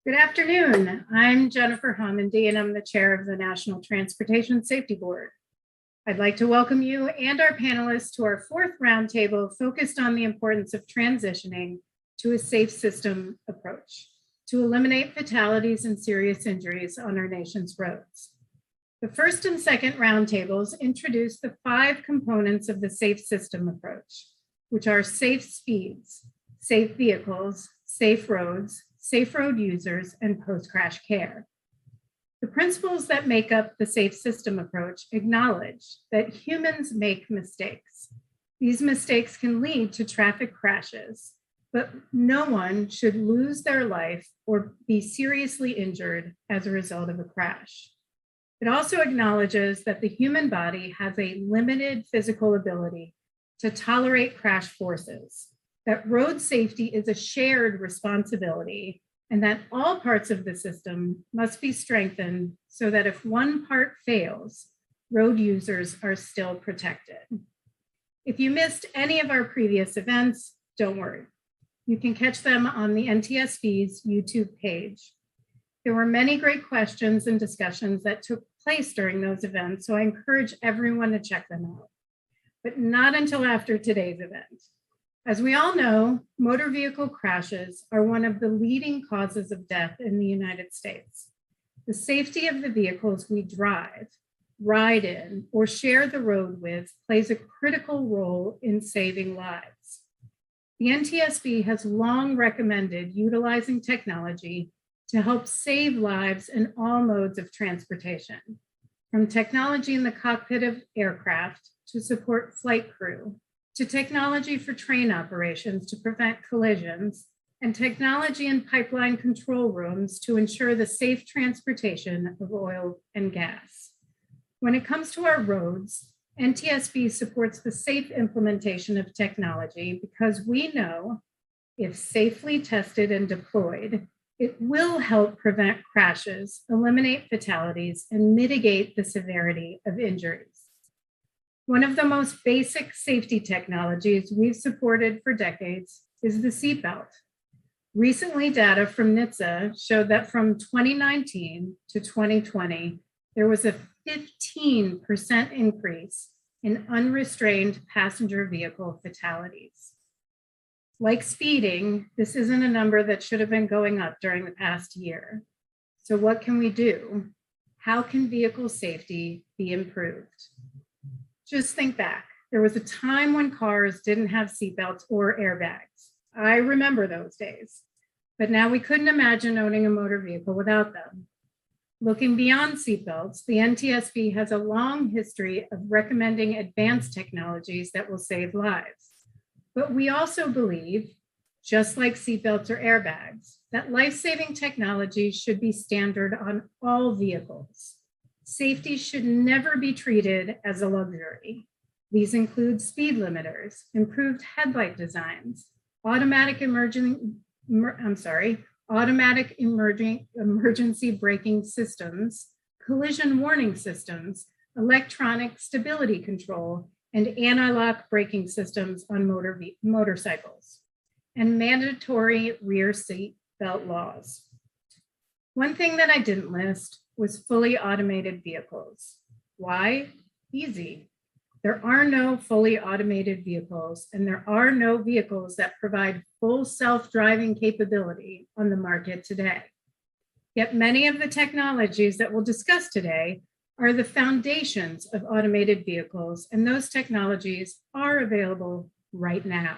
Good afternoon. I'm Jennifer Homendy, and I'm the chair of the National Transportation Safety Board. I'd like to welcome you and our panelists to our fourth roundtable focused on the importance of transitioning to a safe system approach to eliminate fatalities and serious injuries on our nation's roads. The first and second roundtables introduce the 5 components of the safe system approach, which are safe speeds, safe vehicles, safe roads, safe road users, and post-crash care. The principles that make up the safe system approach acknowledge that humans make mistakes. These mistakes can lead to traffic crashes, but no one should lose their life or be seriously injured as a result of a crash. It also acknowledges that the human body has a limited physical ability to tolerate crash forces, that road safety is a shared responsibility, and that all parts of the system must be strengthened so that if one part fails, road users are still protected. If you missed any of our previous events, don't worry. You can catch them on the NTSB's YouTube page. There were many great questions and discussions that took place during those events, so I encourage everyone to check them out, but not until after today's event. As we all know, motor vehicle crashes are one of the leading causes of death in the United States. The safety of the vehicles we drive, ride in, or share the road with plays a critical role in saving lives. The NTSB has long recommended utilizing technology to help save lives in all modes of transportation, from technology in the cockpit of aircraft to support flight crew, to technology for train operations to prevent collisions, and technology in pipeline control rooms to ensure the safe transportation of oil and gas. When it comes to our roads, NTSB supports the safe implementation of technology because we know if safely tested and deployed, it will help prevent crashes, eliminate fatalities, and mitigate the severity of injuries. One of the most basic safety technologies we've supported for decades is the seatbelt. Recently, data from NHTSA showed that from 2019 to 2020, there was a 15% increase in unrestrained passenger vehicle fatalities. Like speeding, this isn't a number that should have been going up during the past year. So what can we do? How can vehicle safety be improved? Just think back. There was a time when cars didn't have seatbelts or airbags. I remember those days, but now we couldn't imagine owning a motor vehicle without them. Looking beyond seatbelts, the NTSB has a long history of recommending advanced technologies that will save lives. But we also believe, just like seatbelts or airbags, that life-saving technology should be standard on all vehicles. Safety should never be treated as a luxury. These include speed limiters, improved headlight designs, automatic emergency braking systems, collision warning systems, electronic stability control, and anti-lock braking systems on motorcycles, and mandatory rear seat belt laws. One thing that I didn't list was fully automated vehicles. Why? Easy. There are no fully automated vehicles, and there are no vehicles that provide full self-driving capability on the market today. Yet many of the technologies that we'll discuss today are the foundations of automated vehicles, and those technologies are available right now.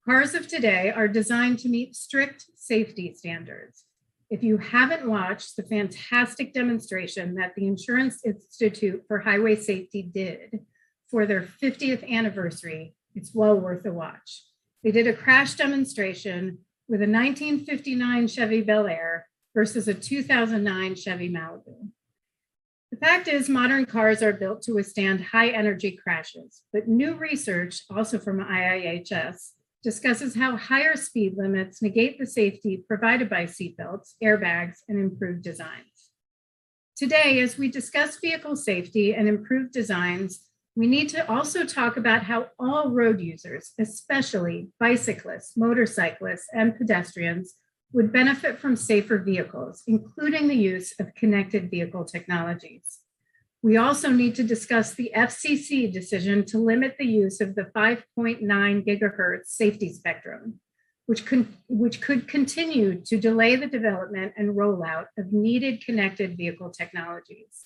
Cars of today are designed to meet strict safety standards. If you haven't watched the fantastic demonstration that the Insurance Institute for Highway Safety did for their 50th anniversary, it's well worth a watch. They did a crash demonstration with a 1959 Chevy Bel Air versus a 2009 Chevy Malibu. The fact is, modern cars are built to withstand high energy crashes, but new research, also from IIHS, discusses how higher speed limits negate the safety provided by seatbelts, airbags, and improved designs. Today, as we discuss vehicle safety and improved designs, we need to also talk about how all road users, especially bicyclists, motorcyclists, and pedestrians, would benefit from safer vehicles, including the use of connected vehicle technologies. We also need to discuss the FCC decision to limit the use of the 5.9 gigahertz safety spectrum, which could continue to delay the development and rollout of needed connected vehicle technologies.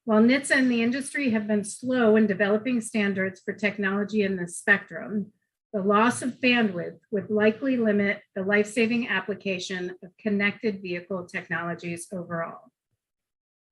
While NHTSA and the industry have been slow in developing standards for technology in this spectrum, the loss of bandwidth would likely limit the life-saving application of connected vehicle technologies overall.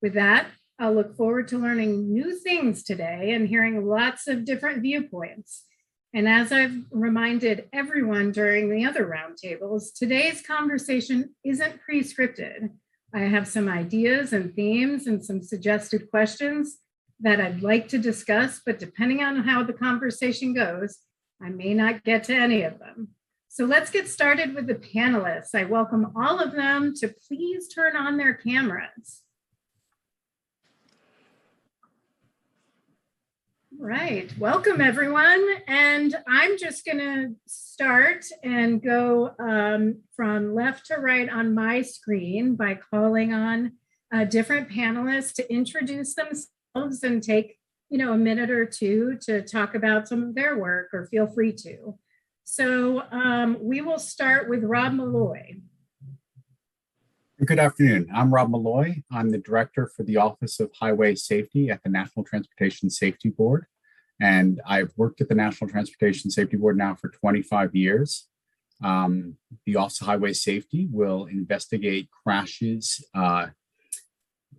With that, I'll look forward to learning new things today and hearing lots of different viewpoints. And as I've reminded everyone during the other roundtables, today's conversation isn't pre-scripted. I have some ideas and themes and some suggested questions that I'd like to discuss, but depending on how the conversation goes, I may not get to any of them. So let's get started with the panelists. I welcome all of them to please turn on their cameras. Right, welcome everyone. And I'm just gonna start and go from left to right on my screen by calling on different panelists to introduce themselves and take a minute or two to talk about some of their work, or feel free to. So we will start with Rob Malloy. Good afternoon. I'm Rob Malloy. I'm the director for the Office of Highway Safety at the National Transportation Safety Board. And I've worked at the National Transportation Safety Board now for 25 years. The Office of Highway Safety will investigate crashes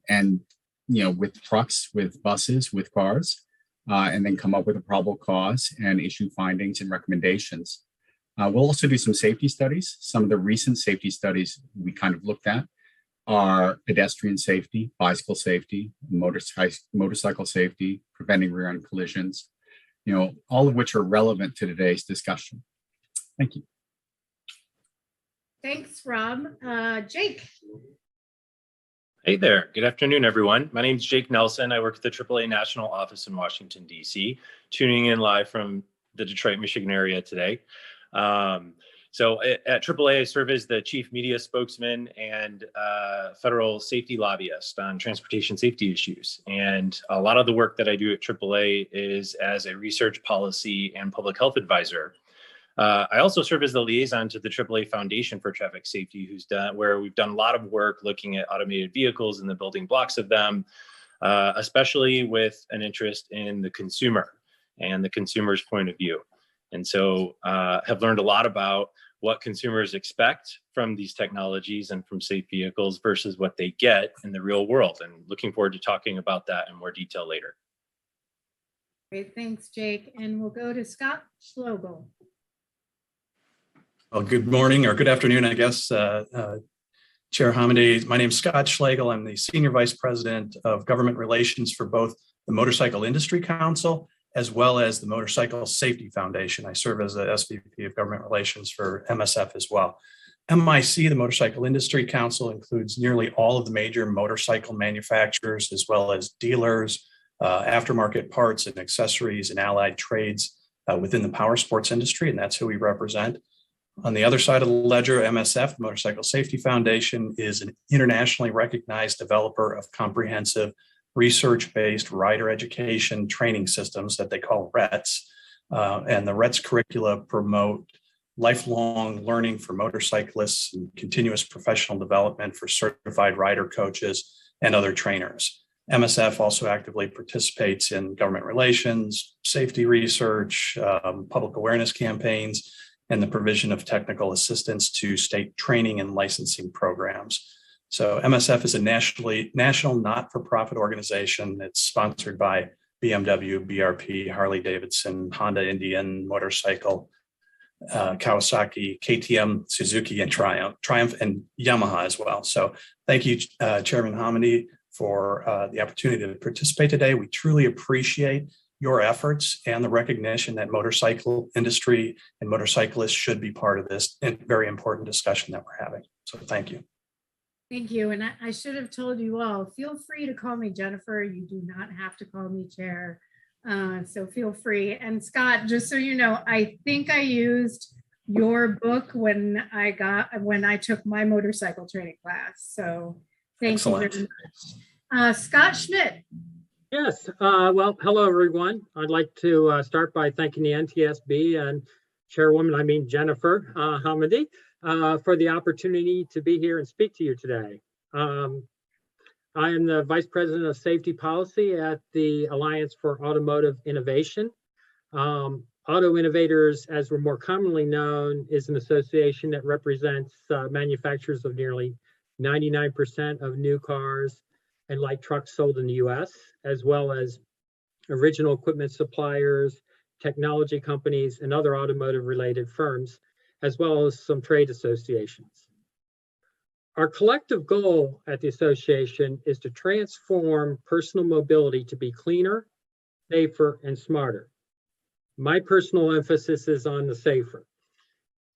and with trucks, with buses, with cars, and then come up with a probable cause and issue findings and recommendations. We'll also do some safety studies. Some of the recent safety studies we kind of looked at are pedestrian safety, bicycle safety, motorcycle safety, preventing rear-end collisions, all of which are relevant to today's discussion. Thank you. Thanks, Rob. Jake. Hey there. Good afternoon, everyone. My name is Jake Nelson. I work at the AAA National Office in Washington, D.C., tuning in live from the Detroit, Michigan area today. So at AAA, I serve as the chief media spokesman and federal safety lobbyist on transportation safety issues. And a lot of the work that I do at AAA is as a research policy and public health advisor. I also serve as the liaison to the AAA Foundation for Traffic Safety, where we've done a lot of work looking at automated vehicles and the building blocks of them, especially with an interest in the consumer and the consumer's point of view. And so have learned a lot about what consumers expect from these technologies and from safe vehicles versus what they get in the real world. And looking forward to talking about that in more detail later. Great, thanks, Jake. And we'll go to Scott Schlegel. Well, good morning or good afternoon, I guess. Chair Hamidi, my name is Scott Schlegel. I'm the Senior Vice President of Government Relations for both the Motorcycle Industry Council as well as the Motorcycle Safety Foundation. I serve as the SVP of Government Relations for MSF as well. MIC, the Motorcycle Industry Council, includes nearly all of the major motorcycle manufacturers, as well as dealers, aftermarket parts and accessories and allied trades within the power sports industry, and that's who we represent. On the other side of the ledger, MSF, the Motorcycle Safety Foundation, is an internationally recognized developer of comprehensive research-based rider education training systems that they call RETS. And the RETS curricula promote lifelong learning for motorcyclists and continuous professional development for certified rider coaches and other trainers. MSF also actively participates in government relations, safety research, public awareness campaigns, and the provision of technical assistance to state training and licensing programs. So MSF is a national not-for-profit organization. It's sponsored by BMW, BRP, Harley-Davidson, Honda, Indian, Motorcycle, Kawasaki, KTM, Suzuki, and Triumph, and Yamaha as well. So thank you, Chairman Hamidi, for the opportunity to participate today. We truly appreciate your efforts and the recognition that motorcycle industry and motorcyclists should be part of this very important discussion that we're having. So thank you. Thank you. And I should have told you all, feel free to call me Jennifer. You do not have to call me Chair. So feel free. And Scott, just so you know, I think I used your book when I took my motorcycle training class. So thank Excellent. you very much. Scott Schmidt. Yes, well, hello, everyone. I'd like to start by thanking the NTSB and Jennifer Hamidi, for the opportunity to be here and speak to you today. I am the Vice President of Safety Policy at the Alliance for Automotive Innovation. Auto Innovators, as we're more commonly known, is an association that represents manufacturers of nearly 99% of new cars and light trucks sold in the US, as well as original equipment suppliers, technology companies, and other automotive related firms, as well as some trade associations. Our collective goal at the association is to transform personal mobility to be cleaner, safer, and smarter. My personal emphasis is on the safer.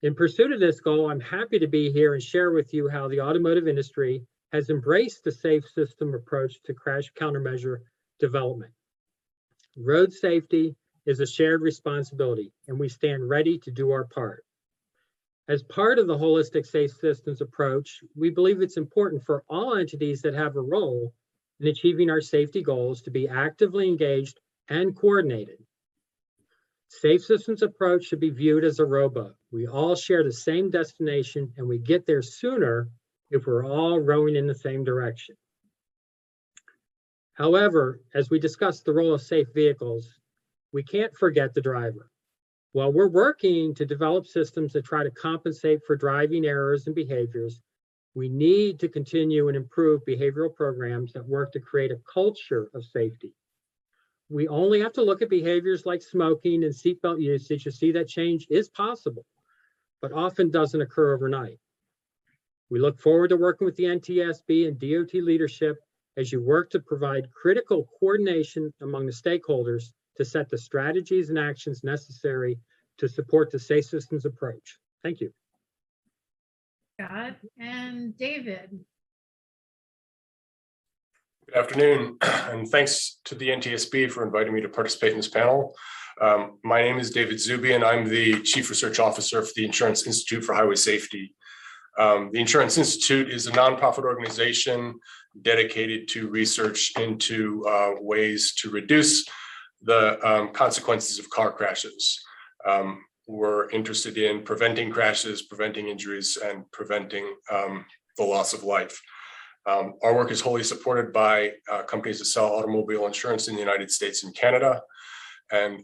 In pursuit of this goal, I'm happy to be here and share with you how the automotive industry has embraced the safe system approach to crash countermeasure development. Road safety is a shared responsibility, and we stand ready to do our part. As part of the holistic safe systems approach, we believe it's important for all entities that have a role in achieving our safety goals to be actively engaged and coordinated. Safe systems approach should be viewed as a rowboat. We all share the same destination, and we get there sooner if we're all rowing in the same direction. However, as we discuss the role of safe vehicles, we can't forget the driver. While we're working to develop systems that try to compensate for driving errors and behaviors, we need to continue and improve behavioral programs that work to create a culture of safety. We only have to look at behaviors like smoking and seatbelt usage to see that change is possible, but often doesn't occur overnight. We look forward to working with the NTSB and DOT leadership as you work to provide critical coordination among the stakeholders to set the strategies and actions necessary to support the safe systems approach. Thank you. Scott and David. Good afternoon, and thanks to the NTSB for inviting me to participate in this panel. My name is David Zuby, and I'm the Chief Research Officer for the Insurance Institute for Highway Safety. The Insurance Institute is a nonprofit organization dedicated to research into ways to reduce the consequences of car crashes. We're interested in preventing crashes, preventing injuries, and preventing the loss of life. Our work is wholly supported by companies that sell automobile insurance in the United States and Canada. And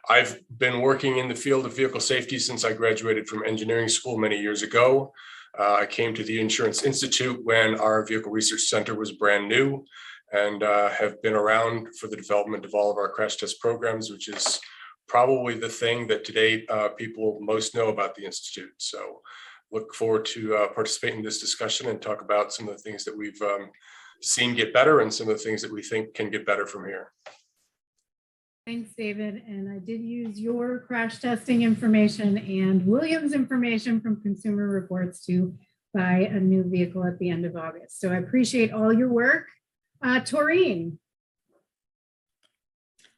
I've been working in the field of vehicle safety since I graduated from engineering school many years ago. I came to the Insurance Institute when our Vehicle Research Center was brand new, and have been around for the development of all of our crash test programs, which is probably the thing that today people most know about the Institute. So look forward to participating in this discussion and talk about some of the things that we've seen get better and some of the things that we think can get better from here. Thanks, David. And I did use your crash testing information and Williams information from Consumer Reports to buy a new vehicle at the end of August. So I appreciate all your work. Taureen.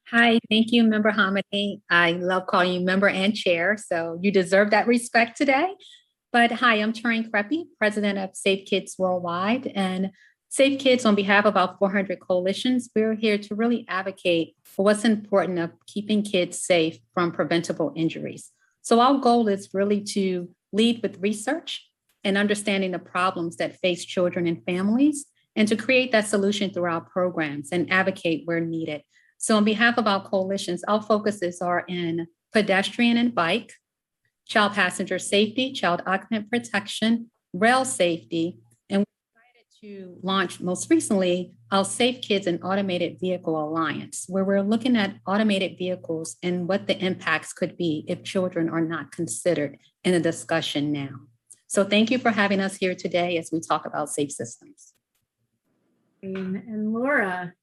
Hi, thank you, Member Hamidi. I love calling you member and chair, so you deserve that respect today. But hi, I'm Taureen Kreppy, president of Safe Kids Worldwide. And Safe Kids, on behalf of about 400 coalitions, we're here to really advocate for what's important of keeping kids safe from preventable injuries. So our goal is really to lead with research and understanding the problems that face children and families, and to create that solution through our programs and advocate where needed. So on behalf of our coalitions, our focuses are in pedestrian and bike, child passenger safety, child occupant protection, rail safety, and we're excited to launch most recently our Safe Kids and Automated Vehicle Alliance, where we're looking at automated vehicles and what the impacts could be if children are not considered in the discussion now. So thank you for having us here today as we talk about safe systems. And Laura.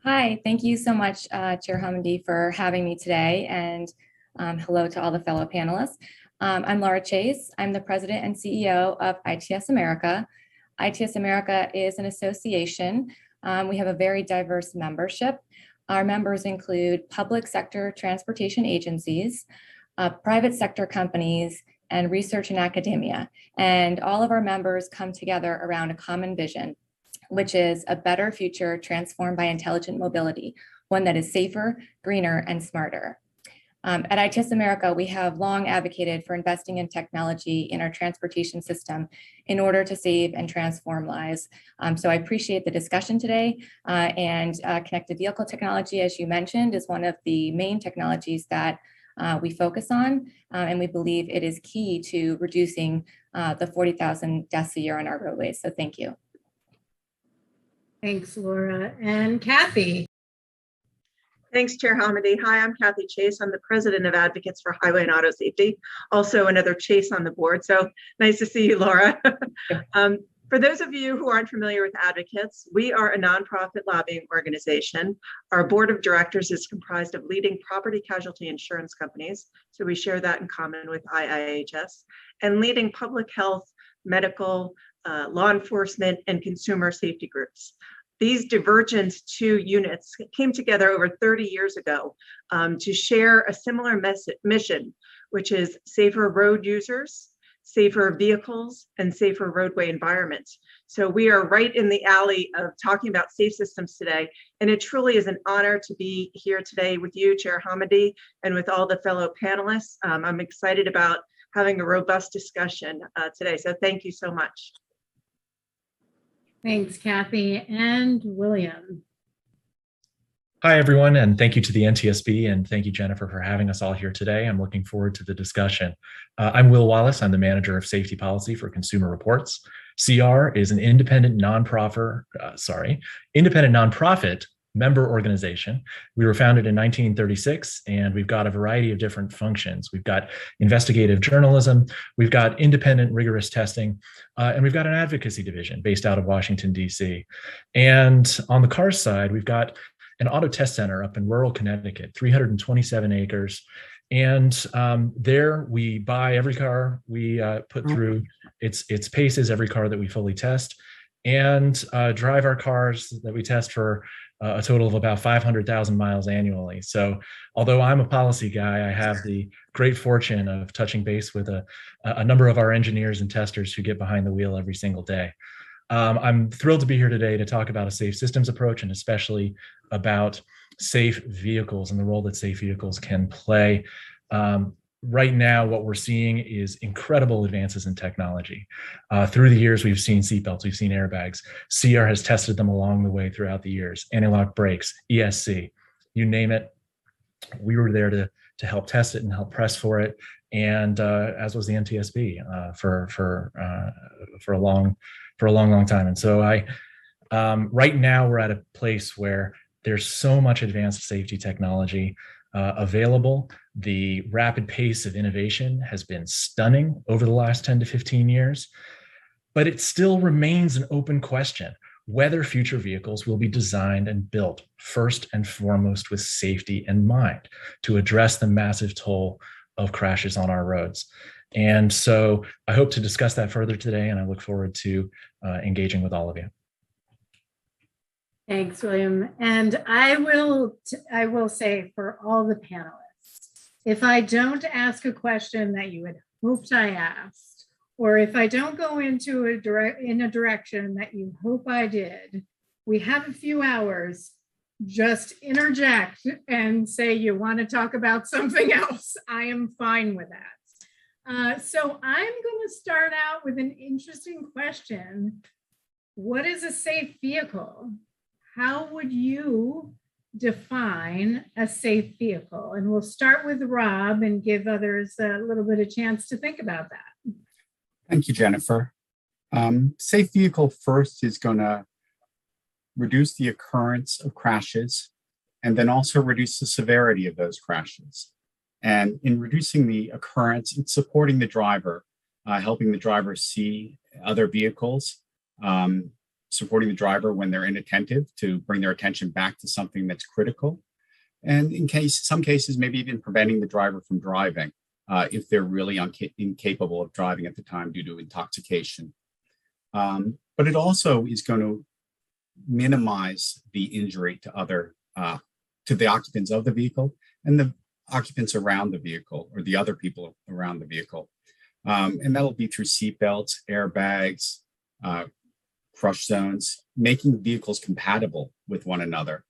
Hi, thank you so much, Chair Hamidi, for having me today, and hello to all the fellow panelists. I'm Laura Chase. I'm the president and CEO of ITS America. ITS America is an association. We have a very diverse membership. Our members include public sector transportation agencies, private sector companies, and research and academia. And all of our members come together around a common vision, which is a better future transformed by intelligent mobility, one that is safer, greener, and smarter. At ITS America, we have long advocated for investing in technology in our transportation system in order to save and transform lives. So I appreciate the discussion today, and connected vehicle technology, as you mentioned, is one of the main technologies that we focus on, and we believe it is key to reducing the 40,000 deaths a year on our roadways. So thank you. Thanks, Laura. And Kathy. Thanks, Chair Hamady. Hi, I'm Kathy Chase. I'm the president of Advocates for Highway and Auto Safety, also another Chase on the board. So nice to see you, Laura. For those of you who aren't familiar with Advocates, we are a nonprofit lobbying organization. Our board of directors is comprised of leading property casualty insurance companies, so we share that in common with IIHS, and leading public health, medical, law enforcement, and consumer safety groups. These divergent two units came together over 30 years ago to share a similar mission, which is safer road users, safer vehicles, and safer roadway environments. So we are right in the alley of talking about safe systems today. And it truly is an honor to be here today with you, Chair Hamady, and with all the fellow panelists. I'm excited about having a robust discussion today. So thank you so much. Thanks, Kathy. And William. Hi, everyone, and thank you to the NTSB, and thank you, Jennifer, for having us all here today. I'm looking forward to the discussion. I'm Will Wallace. I'm the manager of safety policy for Consumer Reports. CR is an independent nonprofit member organization. We were founded in 1936, and we've got a variety of different functions. We've got investigative journalism, we've got independent rigorous testing, and we've got an advocacy division based out of Washington, D.C. And on the car side, we've got an auto test center up in rural Connecticut, 327 acres. And there we buy every car we put through its paces, every car that we fully test, and drive our cars that we test for a total of about 500,000 miles annually. So although I'm a policy guy, I have the great fortune of touching base with a number of our engineers and testers who get behind the wheel every single day. I'm thrilled to be here today to talk about a safe systems approach, and especially about safe vehicles and the role that safe vehicles can play. Right now, what we're seeing is incredible advances in technology. Through the years, we've seen seatbelts, we've seen airbags. CR has tested them along the way throughout the years. Anti-lock brakes, ESC, you name it. We were there to help test it and help press for it, and as was the NTSB for a long time. And so right now we're at a place where there's so much advanced safety technology available. The rapid pace of innovation has been stunning over the last 10 to 15 years, but it still remains an open question whether future vehicles will be designed and built first and foremost with safety in mind to address the massive toll of crashes on our roads. And so I hope to discuss that further today, and I look forward to engaging with all of you. Thanks, William. And I will say for all the panelists, if I don't ask a question that you had hoped I asked, or if I don't go into a direction that you hope I did, we have a few hours. Just interject and say you want to talk about something else. I am fine with that. So I'm going to start out with an interesting question. What is a safe vehicle? How would you define a safe vehicle? And we'll start with Rob and give others a little bit of chance to think about that. Thank you, Jennifer. Safe vehicle first is going to reduce the occurrence of crashes and then also reduce the severity of those crashes. And in reducing the occurrence, it's supporting the driver, helping the driver see other vehicles, supporting the driver when they're inattentive to bring their attention back to something that's critical. And some cases, maybe even preventing the driver from driving if they're really incapable of driving at the time due to intoxication. But it also is going to minimize the injury to the occupants of the vehicle and the occupants around the vehicle or the other people around the vehicle. And that'll be through seat belts, airbags, crush zones, making vehicles compatible with one another,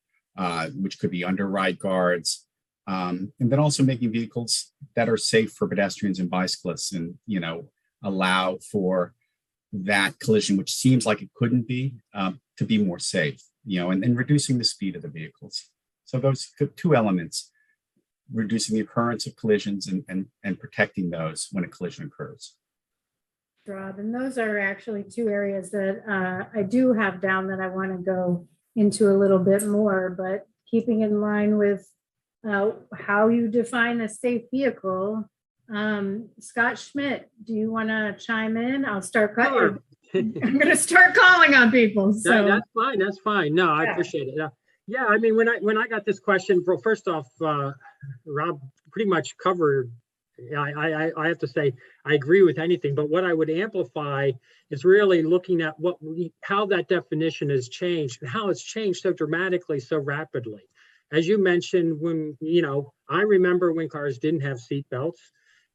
which could be under ride guards, and then also making vehicles that are safe for pedestrians and bicyclists, and allow for that collision, which seems like it couldn't be, to be more safe, and reducing the speed of the vehicles. So those two elements, reducing the occurrence of collisions and protecting those when a collision occurs. Rob, and those are actually two areas that I do have down that I want to go into a little bit more, but keeping in line with how you define a safe vehicle. Scott Schmidt, do you want to chime in? I'll start Sure. I'm going to start calling on people. So That's fine. That's fine. No, I appreciate it. Yeah, I mean, when I got this question, well, first off, Rob pretty much covered. I have to say I agree with anything, but what I would amplify is really looking at how that definition has changed and how it's changed so dramatically, so rapidly. As you mentioned, I remember when cars didn't have seat belts.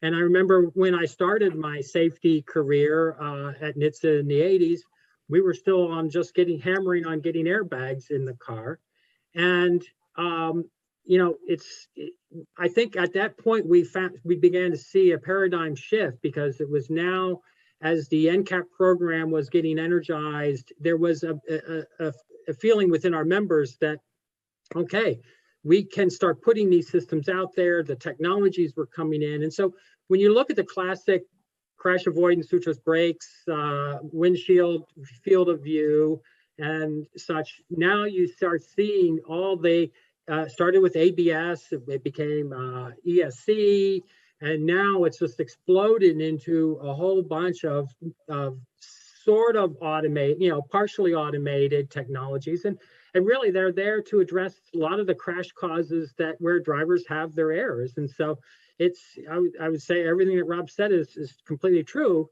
And I remember when I started my safety career at NHTSA in the 80s, we were still on just hammering on getting airbags in the car. And, I think at that point we began to see a paradigm shift, because it was now, as the NCAP program was getting energized, there was a feeling within our members that, okay, we can start putting these systems out there, the technologies were coming in. And so when you look at the classic crash avoidance, which was brakes, windshield, field of view, and such, now you start seeing all started with ABS, it became ESC, and now it's just exploded into a whole bunch of sort of partially automated technologies. And really, they're there to address a lot of the crash causes where drivers have their errors. And so I would say everything that Rob said is completely true.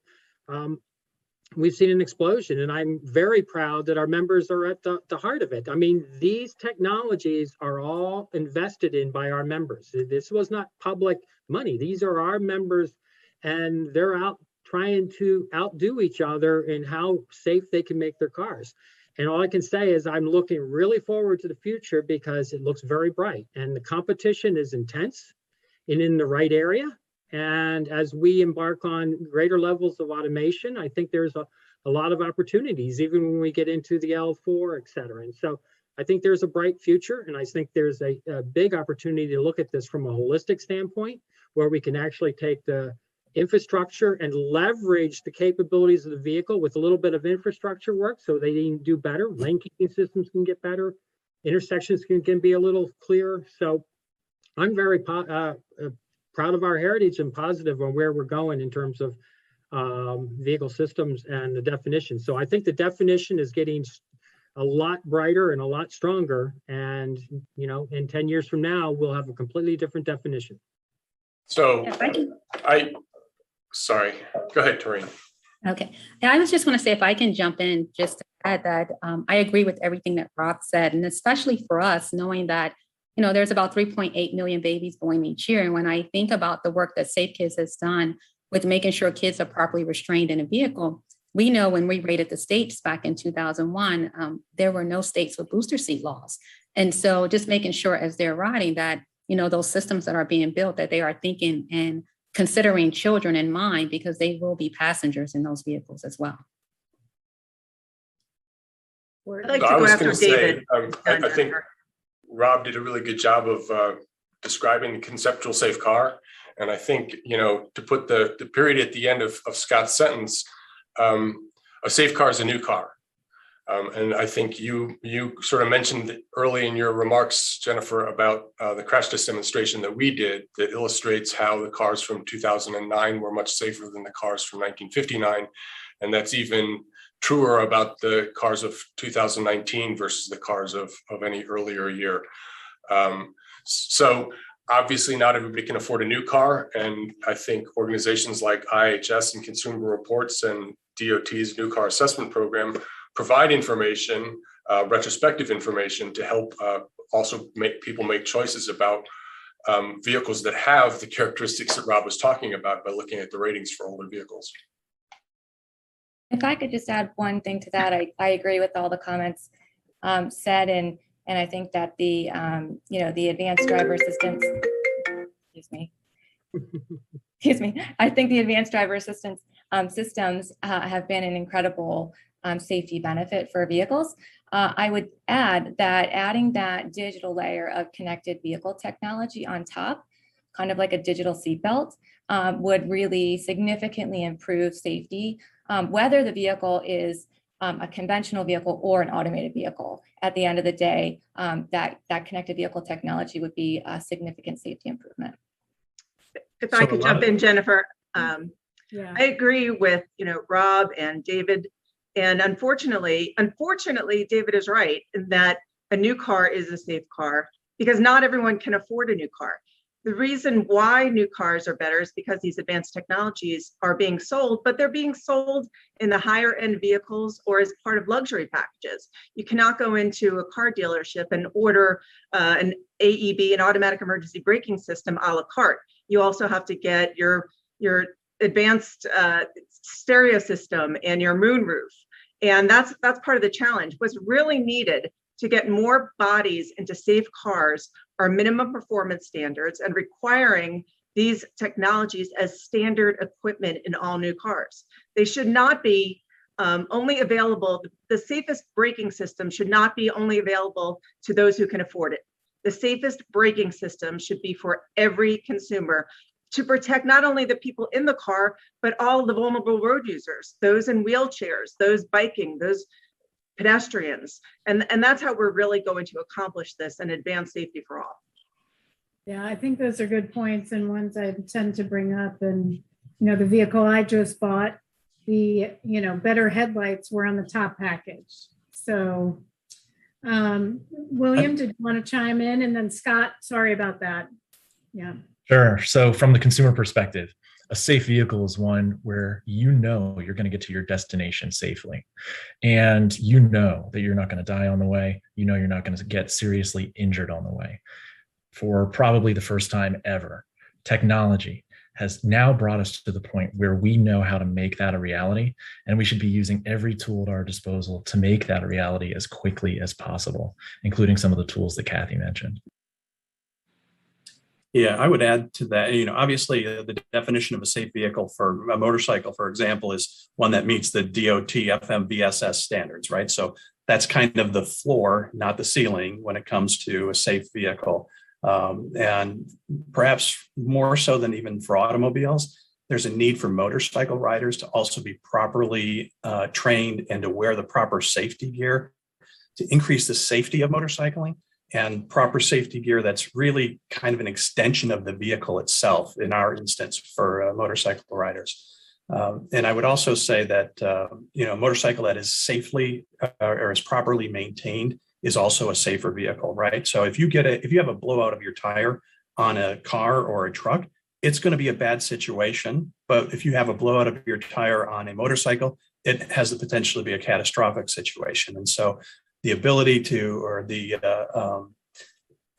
We've seen an explosion, and I'm very proud that our members are at the heart of it. I mean, these technologies are all invested in by our members. This was not public money. These are our members, and they're out trying to outdo each other in how safe they can make their cars. And all I can say is I'm looking really forward to the future, because it looks very bright, and the competition is intense and in the right area. And as we embark on greater levels of automation, I think there's a lot of opportunities, even when we get into the L4, et cetera. And so I think there's a bright future. And I think there's a big opportunity to look at this from a holistic standpoint, where we can actually take the infrastructure and leverage the capabilities of the vehicle with a little bit of infrastructure work, so they can do better. Lane keeping systems can get better. Intersections can be a little clearer. So I'm very proud of our heritage and positive on where we're going in terms of vehicle systems and the definition. So I think the definition is getting a lot brighter and a lot stronger. And, in 10 years from now, we'll have a completely different definition. So sorry, go ahead, Toreen. Okay. I was just going to say, if I can jump in, just to add that I agree with everything that Rob said, and especially for us, knowing that there's about 3.8 million babies born each year. And when I think about the work that Safe Kids has done with making sure kids are properly restrained in a vehicle, we know when we rated the states back in 2001, there were no states with booster seat laws. And so just making sure as they're riding that, those systems that are being built, that they are thinking and considering children in mind, because they will be passengers in those vehicles as well. I'd like to go after David. I think Rob did a really good job of describing the conceptual safe car. And I think, to put the period at the end of Scott's sentence, a safe car is a new car. And I think you sort of mentioned early in your remarks, Jennifer, about the crash test demonstration that we did that illustrates how the cars from 2009 were much safer than the cars from 1959. And that's even truer about the cars of 2019 versus the cars of any earlier year. So obviously not everybody can afford a new car. And I think organizations like IHS and Consumer Reports and DOT's new car assessment program provide information, retrospective information, to help also make people make choices about vehicles that have the characteristics that Rob was talking about by looking at the ratings for older vehicles. If I could just add one thing to that, I agree with all the comments said, and I think that the the advanced driver assistance, excuse me, I think the advanced driver assistance systems have been an incredible safety benefit for vehicles. I would add that adding that digital layer of connected vehicle technology on top, kind of like a digital seatbelt, would really significantly improve safety, whether the vehicle is a conventional vehicle or an automated vehicle. At the end of the day, that connected vehicle technology would be a significant safety improvement. If I could jump in, Jennifer, Yeah. I agree with Rob and David. And unfortunately, David is right in that a new car is a safe car because not everyone can afford a new car. The reason why new cars are better is because these advanced technologies are being sold, but they're being sold in the higher end vehicles or as part of luxury packages. You cannot go into a car dealership and order an AEB, an automatic emergency braking system, a la carte. You also have to get your advanced stereo system and your moonroof. And that's part of the challenge. What's really needed to get more bodies into safe cars are minimum performance standards and requiring these technologies as standard equipment in all new cars. They should not be only available, the safest braking system should not be only available to those who can afford it. The safest braking system should be for every consumer to protect not only the people in the car, but all the vulnerable road users, those in wheelchairs, those biking, those pedestrians. And that's how we're really going to accomplish this and advance safety for all. Yeah, I think those are good points and ones I tend to bring up. And, the vehicle I just bought, the, better headlights were on the top package. So, William, did you want to chime in? And then Scott, sorry about that. Yeah. Sure. So from the consumer perspective, a safe vehicle is one where you're going to get to your destination safely. And that you're not going to die on the way. You're not going to get seriously injured on the way. For probably the first time ever, technology has now brought us to the point where we know how to make that a reality. And we should be using every tool at our disposal to make that a reality as quickly as possible, including some of the tools that Kathy mentioned. Yeah, I would add to that, obviously the definition of a safe vehicle for a motorcycle, for example, is one that meets the DOT FMVSS standards, right? So that's kind of the floor, not the ceiling when it comes to a safe vehicle. And perhaps more so than even for automobiles, there's a need for motorcycle riders to also be properly trained and to wear the proper safety gear to increase the safety of motorcycling. And proper safety gear that's really kind of an extension of the vehicle itself, in our instance, for motorcycle riders. And I would also say that a motorcycle that is safely or is properly maintained is also a safer vehicle, right? So if you have a blowout of your tire on a car or a truck, it's going to be a bad situation. But if you have a blowout of your tire on a motorcycle, it has the potential to be a catastrophic situation. And so the ability or the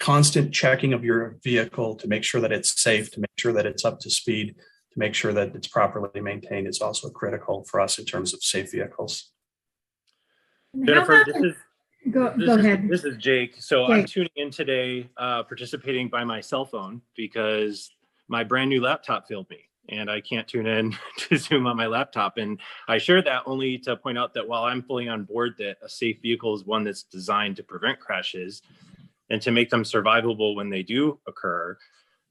constant checking of your vehicle to make sure that it's safe, to make sure that it's up to speed, to make sure that it's properly maintained is also critical for us in terms of safe vehicles. Jennifer, Go ahead. This is Jake. So Jake. I'm tuning in today, participating by my cell phone because my brand new laptop failed me. And I can't tune in to Zoom on my laptop. And I share that only to point out that while I'm fully on board that a safe vehicle is one that's designed to prevent crashes and to make them survivable when they do occur,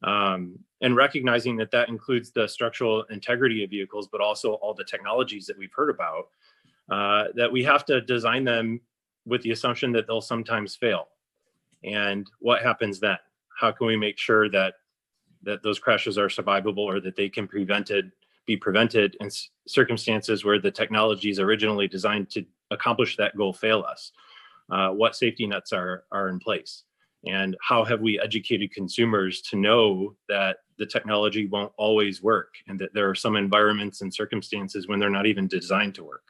and recognizing that includes the structural integrity of vehicles, but also all the technologies that we've heard about, that we have to design them with the assumption that they'll sometimes fail. And what happens then? How can we make sure that those crashes are survivable or that they can be prevented in circumstances where the technologies originally designed to accomplish that goal fail us? What safety nets are in place? And how have we educated consumers to know that the technology won't always work and that there are some environments and circumstances when they're not even designed to work?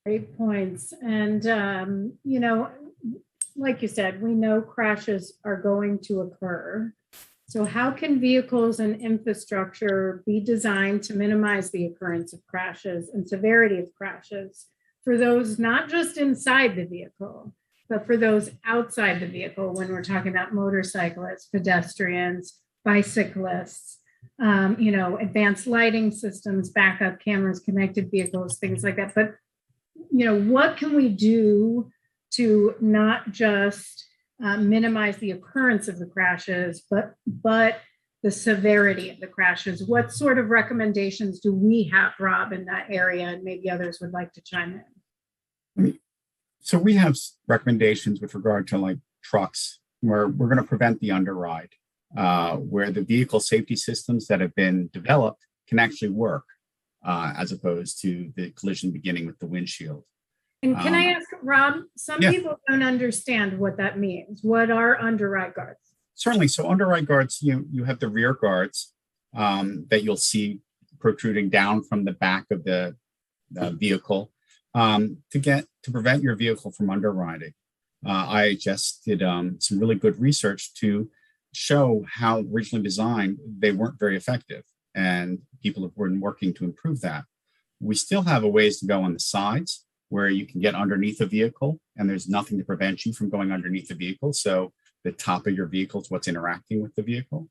Great points. And, like you said, we know crashes are going to occur. So how can vehicles and infrastructure be designed to minimize the occurrence of crashes and severity of crashes for those not just inside the vehicle, but for those outside the vehicle when we're talking about motorcyclists, pedestrians, bicyclists, advanced lighting systems, backup cameras, connected vehicles, things like that. But, what can we do to not just minimize the occurrence of the crashes, but the severity of the crashes? What sort of recommendations do we have, Rob, in that area? And maybe others would like to chime in. So we have recommendations with regard to like trucks, where we're going to prevent the underride, where the vehicle safety systems that have been developed can actually work, as opposed to the collision beginning with the windshield. And can I ask, Rob, some people don't understand what that means. What are underride guards? Certainly. So underride guards, you have the rear guards that you'll see protruding down from the back of the vehicle to prevent your vehicle from underriding. IHS did some really good research to show how originally designed they weren't very effective, and people have been working to improve that. We still have a ways to go on the sides, where you can get underneath a vehicle and there's nothing to prevent you from going underneath the vehicle. So the top of your vehicle is what's interacting with the vehicle.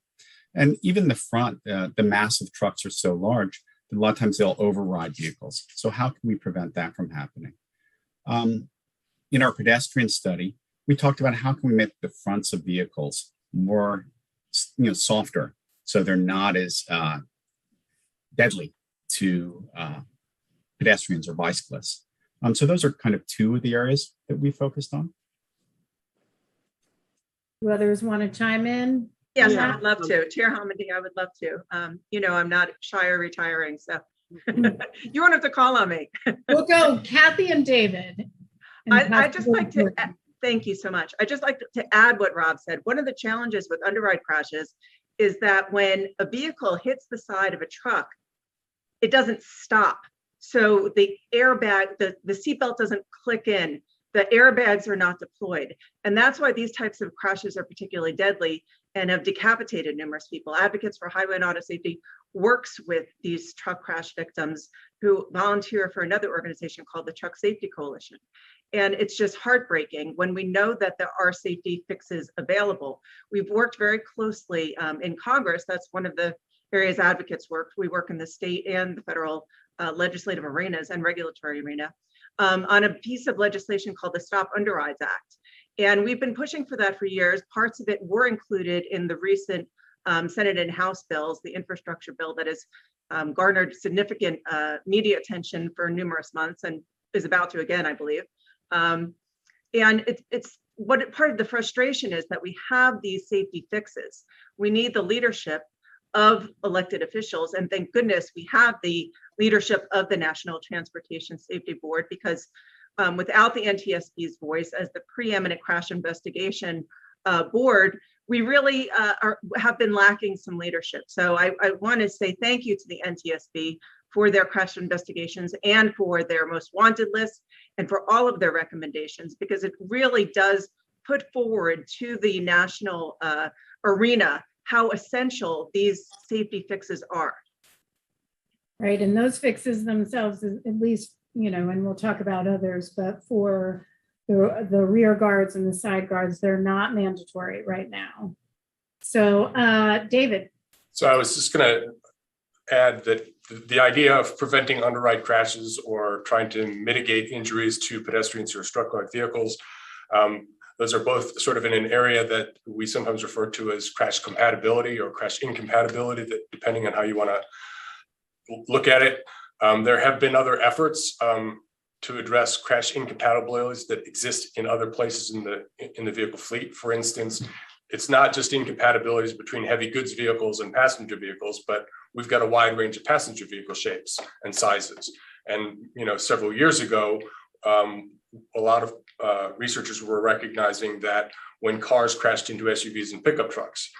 And even the front, the massive trucks are so large that a lot of times they'll override vehicles. So how can we prevent that from happening? In our pedestrian study, we talked about how can we make the fronts of vehicles more softer, so they're not as deadly to pedestrians or bicyclists. So those are kind of two of the areas that we focused on. Do others want to chime in? Yes, I would love to. Chair Hamady, I would love to. I'm not shy or retiring, so you won't have to call on me. We'll go Kathy and David. I just like to, thank you so much. I just like to add what Rob said. One of the challenges with underride crashes is that when a vehicle hits the side of a truck, it doesn't stop. So the airbag, the seatbelt doesn't click in. The airbags are not deployed. And that's why these types of crashes are particularly deadly and have decapitated numerous people. Advocates for Highway and Auto Safety works with these truck crash victims who volunteer for another organization called the Truck Safety Coalition. And it's just heartbreaking when we know that there are safety fixes available. We've worked very closely in Congress. That's one of the areas advocates work. We work in the state and the federal legislative arenas and regulatory arena on a piece of legislation called the Stop Underrides Act. And we've been pushing for that for years. Parts of it were included in the recent Senate and House bills, the infrastructure bill that has garnered significant media attention for numerous months and is about to again, I believe. And it's what part of the frustration is that we have these safety fixes. We need the leadership of elected officials, and thank goodness we have the leadership of the National Transportation Safety Board, because without the NTSB's voice as the preeminent crash investigation board, we really have been lacking some leadership. So I want to say thank you to the NTSB for their crash investigations and for their most wanted list and for all of their recommendations, because it really does put forward to the national arena how essential these safety fixes are. Right, and those fixes themselves, at least, and we'll talk about others, but for the rear guards and the side guards, they're not mandatory right now. So, David. So I was just going to add that the idea of preventing underride crashes or trying to mitigate injuries to pedestrians who are struck by vehicles, those are both sort of in an area that we sometimes refer to as crash compatibility or crash incompatibility, that depending on how you want to look at it. There have been other efforts to address crash incompatibilities that exist in other places in the vehicle fleet. For instance, it's not just incompatibilities between heavy goods vehicles and passenger vehicles, but we've got a wide range of passenger vehicle shapes and sizes. And several years ago, a lot of researchers were recognizing that when cars crashed into SUVs and pickup trucks,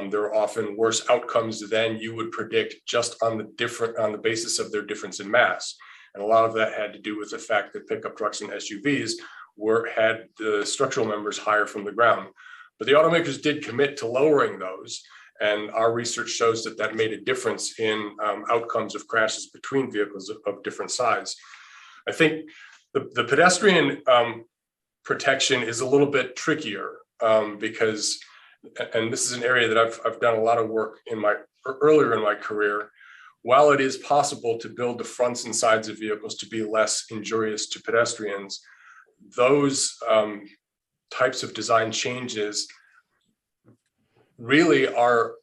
there are often worse outcomes than you would predict just on the basis of their difference in mass. And a lot of that had to do with the fact that pickup trucks and SUVs had the structural members higher from the ground. But the automakers did commit to lowering those. And our research shows that that made a difference in outcomes of crashes between vehicles of different size. I think the pedestrian protection is a little bit trickier because, and this is an area that I've done a lot of work earlier in my career. While it is possible to build the fronts and sides of vehicles to be less injurious to pedestrians, those types of design changes really are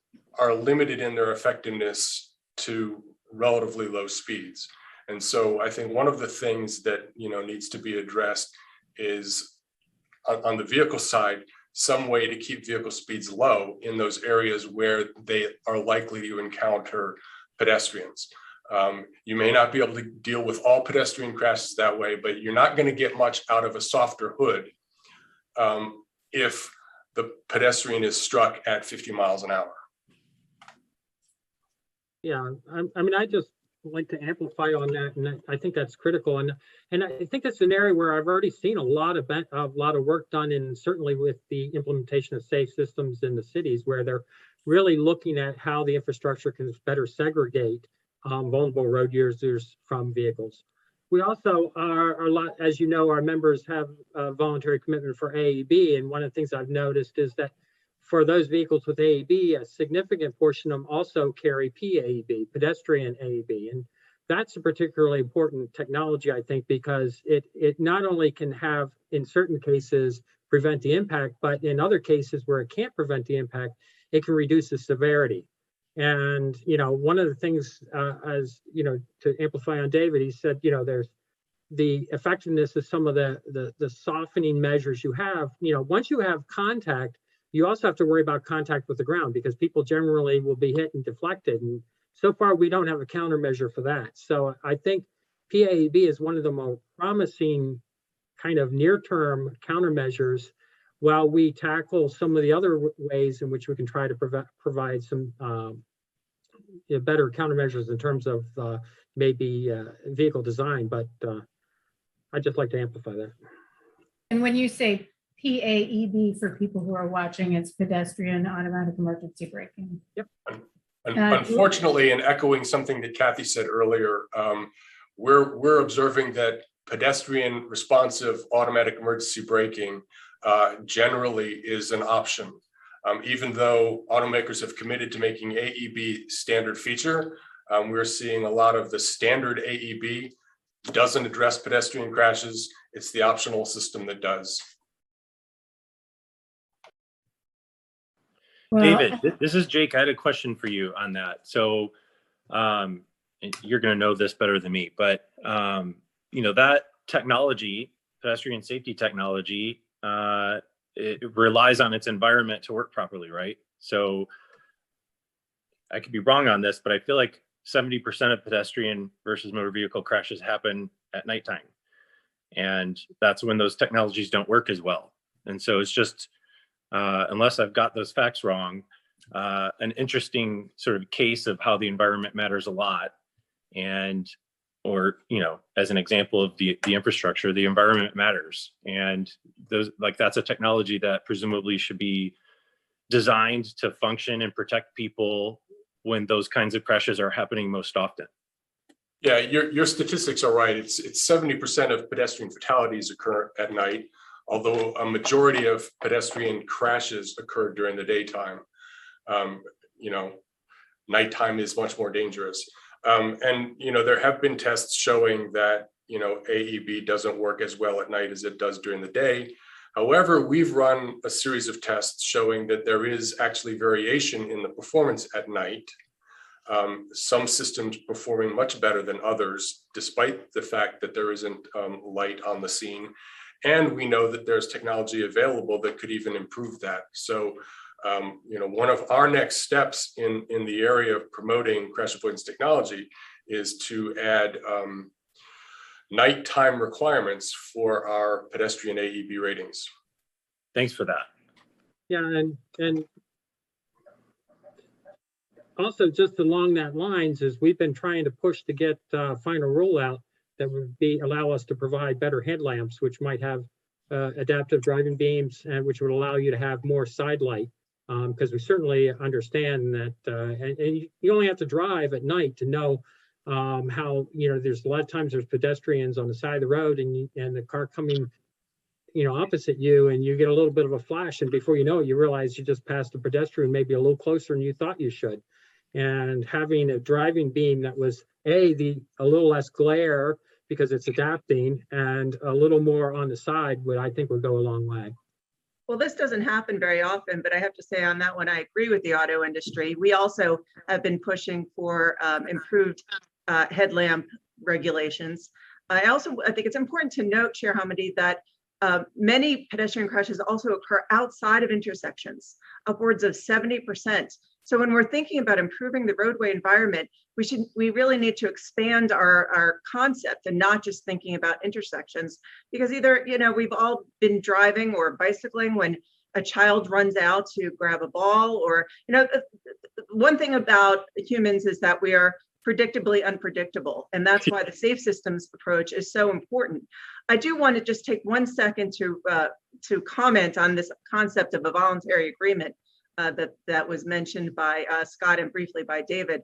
limited in their effectiveness to relatively low speeds. And so I think one of the things that needs to be addressed is on the vehicle side, some way to keep vehicle speeds low in those areas where they are likely to encounter pedestrians. You may not be able to deal with all pedestrian crashes that way, but you're not going to get much out of a softer hood if the pedestrian is struck at 50 miles an hour. Yeah, I mean, I just like to amplify on that, and I think that's critical. And I think that's an area where I've already seen a lot of work done, and certainly with the implementation of safe systems in the cities, where they're really looking at how the infrastructure can better segregate vulnerable road users from vehicles. We also are a lot, as you know, our members have a voluntary commitment for AEB. And one of the things I've noticed is that for those vehicles with AEB, a significant portion of them also carry PAEB, pedestrian AEB. And that's a particularly important technology, I think, because it not only can have, in certain cases, prevent the impact, but in other cases where it can't prevent the impact, it can reduce the severity. And, one of the things, to amplify on David, he said, there's the effectiveness of some of the softening measures you have. Once you have contact, you also have to worry about contact with the ground, because people generally will be hit and deflected. And so far, we don't have a countermeasure for that. So I think PAEB is one of the more promising kind of near-term countermeasures, while we tackle some of the other ways in which we can try to provide some better countermeasures in terms of maybe vehicle design. But I'd just like to amplify that. And when you say PAEB, for people who are watching, it's pedestrian automatic emergency braking. Yep. Unfortunately, and echoing something that Kathy said earlier, we're observing that pedestrian responsive automatic emergency braking generally is an option. Even though automakers have committed to making AEB standard feature, we're seeing a lot of the standard AEB doesn't address pedestrian crashes. It's the optional system that does. Well, David, this is Jake. I had a question for you on that. So you're going to know this better than me, but that technology, pedestrian safety technology, it relies on its environment to work properly, right? So I could be wrong on this, but I feel like 70% of pedestrian versus motor vehicle crashes happen at nighttime. And that's when those technologies don't work as well. And so it's just, unless I've got those facts wrong, an interesting sort of case of how the environment matters a lot. And, or, as an example of the infrastructure, the environment matters. And that's a technology that presumably should be designed to function and protect people when those kinds of crashes are happening most often. Yeah, your statistics are right. It's 70% of pedestrian fatalities occur at night, although a majority of pedestrian crashes occur during the daytime. Nighttime is much more dangerous. And there have been tests showing that AEB doesn't work as well at night as it does during the day. However, we've run a series of tests showing that there is actually variation in the performance at night. Some systems performing much better than others, despite the fact that there isn't light on the scene. And we know that there's technology available that could even improve that. So, one of our next steps in the area of promoting crash avoidance technology is to add nighttime requirements for our pedestrian AEB ratings. Thanks for that. Yeah, and also just along that lines is we've been trying to push to get final rollout that would allow us to provide better headlamps, which might have adaptive driving beams, which would allow you to have more side light. Because we certainly understand that, and you only have to drive at night to know how, there's a lot of times there's pedestrians on the side of the road and the car coming, opposite you, and you get a little bit of a flash, and before you know it, you realize you just passed a pedestrian maybe a little closer than you thought you should. And having a driving beam that was a little less glare because it's adapting and a little more on the side I think would go a long way. Well, this doesn't happen very often, but I have to say on that one, I agree with the auto industry. We also have been pushing for improved headlamp regulations. I think it's important to note, Chair Hamady, that many pedestrian crashes also occur outside of intersections, upwards of 70%. So when we're thinking about improving the roadway environment, we really need to expand our concept and not just thinking about intersections, because either, we've all been driving or bicycling when a child runs out to grab a ball, or, one thing about humans is that we are predictably unpredictable. And that's why the safe systems approach is so important. I do want to just take 1 second to comment on this concept of a voluntary agreement that was mentioned by Scott and briefly by David.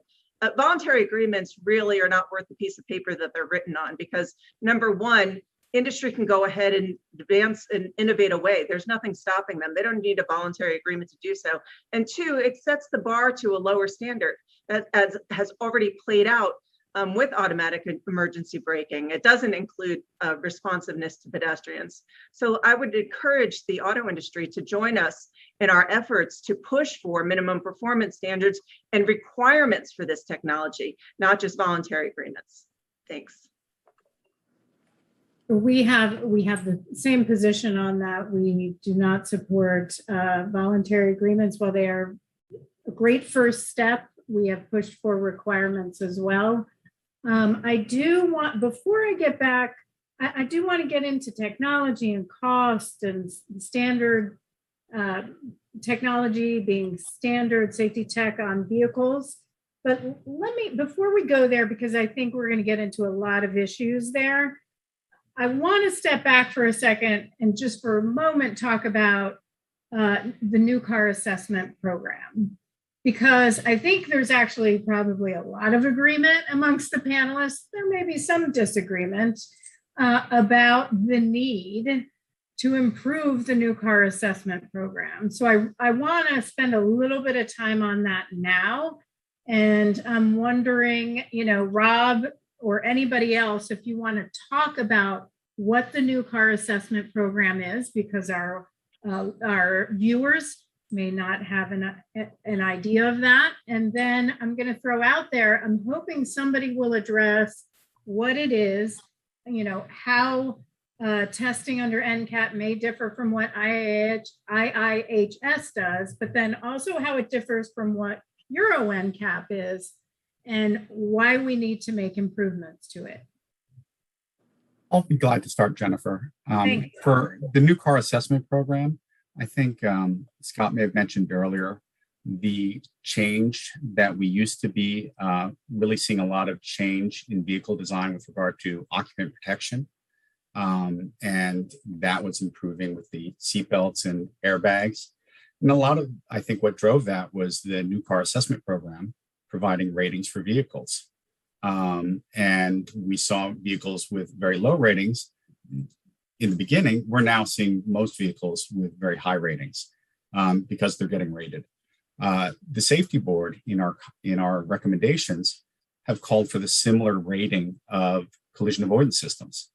Voluntary agreements really are not worth the piece of paper that they're written on, because number one, industry can go ahead and advance and innovate away. There's nothing stopping them. They don't need a voluntary agreement to do so. And two, it sets the bar to a lower standard, as has already played out with automatic emergency braking. It doesn't include responsiveness to pedestrians. So I would encourage the auto industry to join us in our efforts to push for minimum performance standards and requirements for this technology, not just voluntary agreements. Thanks. We have the same position on that. We do not support voluntary agreements. While they are a great first step, we have pushed for requirements as well. I do want, before I get back, I do want to get into technology and cost and standard technology being standard safety tech on vehicles. But before we go there, because I think we're going to get into a lot of issues there, I want to step back for a second and just for a moment talk about the new car assessment program, because I think there's actually probably a lot of agreement amongst the panelists. There may be some disagreement about the need to improve the new car assessment program. So I want to spend a little bit of time on that now. And I'm wondering, Rob or anybody else, if you want to talk about what the new car assessment program is, because our viewers may not have an idea of that. And then I'm going to throw out there, I'm hoping somebody will address what it is, how testing under NCAP may differ from what IIHS does, but then also how it differs from what Euro NCAP is, and why we need to make improvements to it. I'll be glad to start, Jennifer. For the new car assessment program, I think Scott may have mentioned earlier, the change that we used to be really seeing a lot of change in vehicle design with regard to occupant protection. And that was improving with the seatbelts and airbags. And a lot of, I think what drove that was the new car assessment program providing ratings for vehicles. And we saw vehicles with very low ratings in the beginning. We're now seeing most vehicles with very high ratings because they're getting rated. The safety board in our recommendations have called for the similar rating of collision avoidance systems.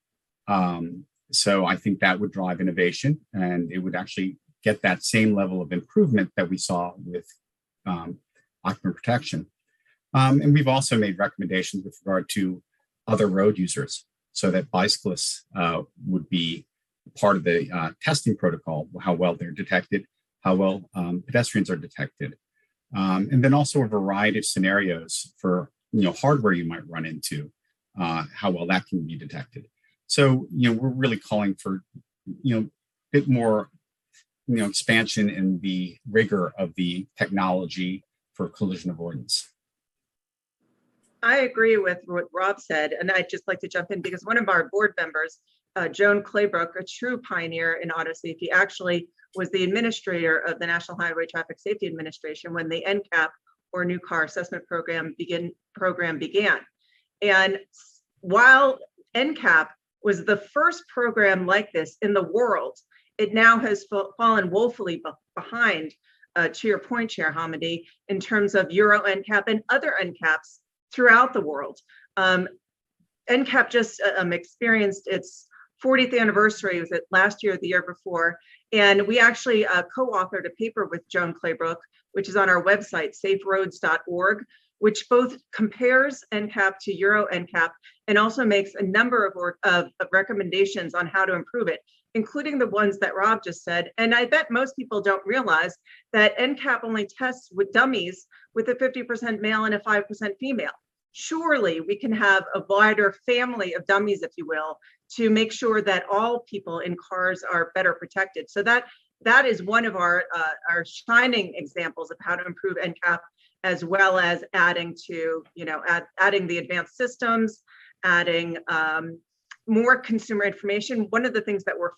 So I think that would drive innovation, and it would actually get that same level of improvement that we saw with occupant protection. And we've also made recommendations with regard to other road users, so that bicyclists would be part of the testing protocol, how well they're detected, how well pedestrians are detected. And then also a variety of scenarios for hardware you might run into, how well that can be detected. So we're really calling for a bit more expansion in the rigor of the technology for collision avoidance. I agree with what Rob said, and I'd just like to jump in because one of our board members, Joan Claybrook, a true pioneer in auto safety, actually was the administrator of the National Highway Traffic Safety Administration when the NCAP, or New Car Assessment Program, began. And while NCAP was the first program like this in the world, it now has fallen woefully behind, to your point, Chair Hamady, in terms of Euro NCAP and other NCAPs throughout the world. NCAP just experienced its 40th anniversary, was it last year or the year before? And we actually co-authored a paper with Joan Claybrook, which is on our website, saferoads.org, which both compares NCAP to Euro NCAP and also makes a number of recommendations on how to improve it, including the ones that Rob just said. And I bet most people don't realize that NCAP only tests with dummies with a 50% male and a 5% female. Surely we can have a wider family of dummies, if you will, to make sure that all people in cars are better protected. So that is one of our shining examples of how to improve NCAP, as well as adding to, adding the advanced systems, adding more consumer information. One of the things that we're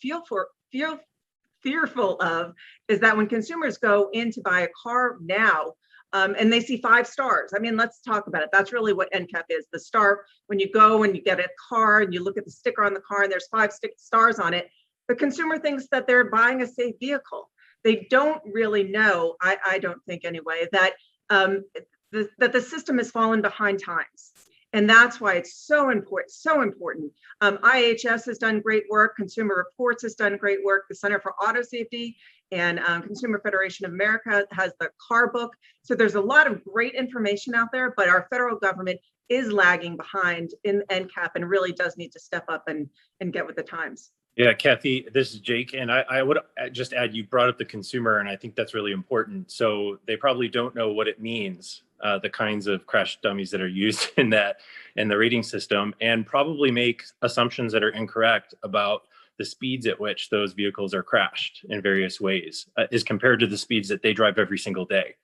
fearful of is that when consumers go in to buy a car now, and they see 5 stars. I mean, let's talk about it. That's really what NCAP is. The star, when you go and you get a car and you look at the sticker on the car and there's 5 stars on it, the consumer thinks that they're buying a safe vehicle. They don't really know, I don't think anyway, that that the system has fallen behind times. And that's why it's so important. IHS has done great work. Consumer Reports has done great work. The Center for Auto Safety and Consumer Federation of America has the car book. So there's a lot of great information out there, but our federal government is lagging behind in NCAP and really does need to step up and get with the times. Yeah, Kathy, this is Jake. And I would just add, you brought up the consumer, and I think that's really important. So they probably don't know what it means, the kinds of crash dummies that are used in the rating system, and probably make assumptions that are incorrect about the speeds at which those vehicles are crashed in various ways as compared to the speeds that they drive every single day.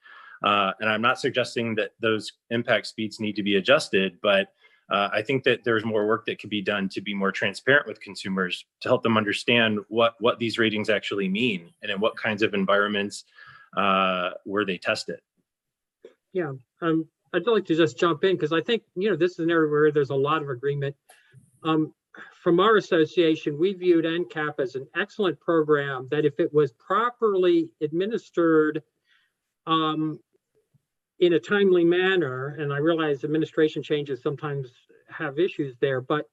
And I'm not suggesting that those impact speeds need to be adjusted, but I think that there's more work that can be done to be more transparent with consumers to help them understand what these ratings actually mean and in what kinds of environments were they tested. Yeah, I'd like to just jump in because I think, this is an area where there's a lot of agreement. From our association, we viewed NCAP as an excellent program that if it was properly administered in a timely manner, and I realize administration changes sometimes have issues there, but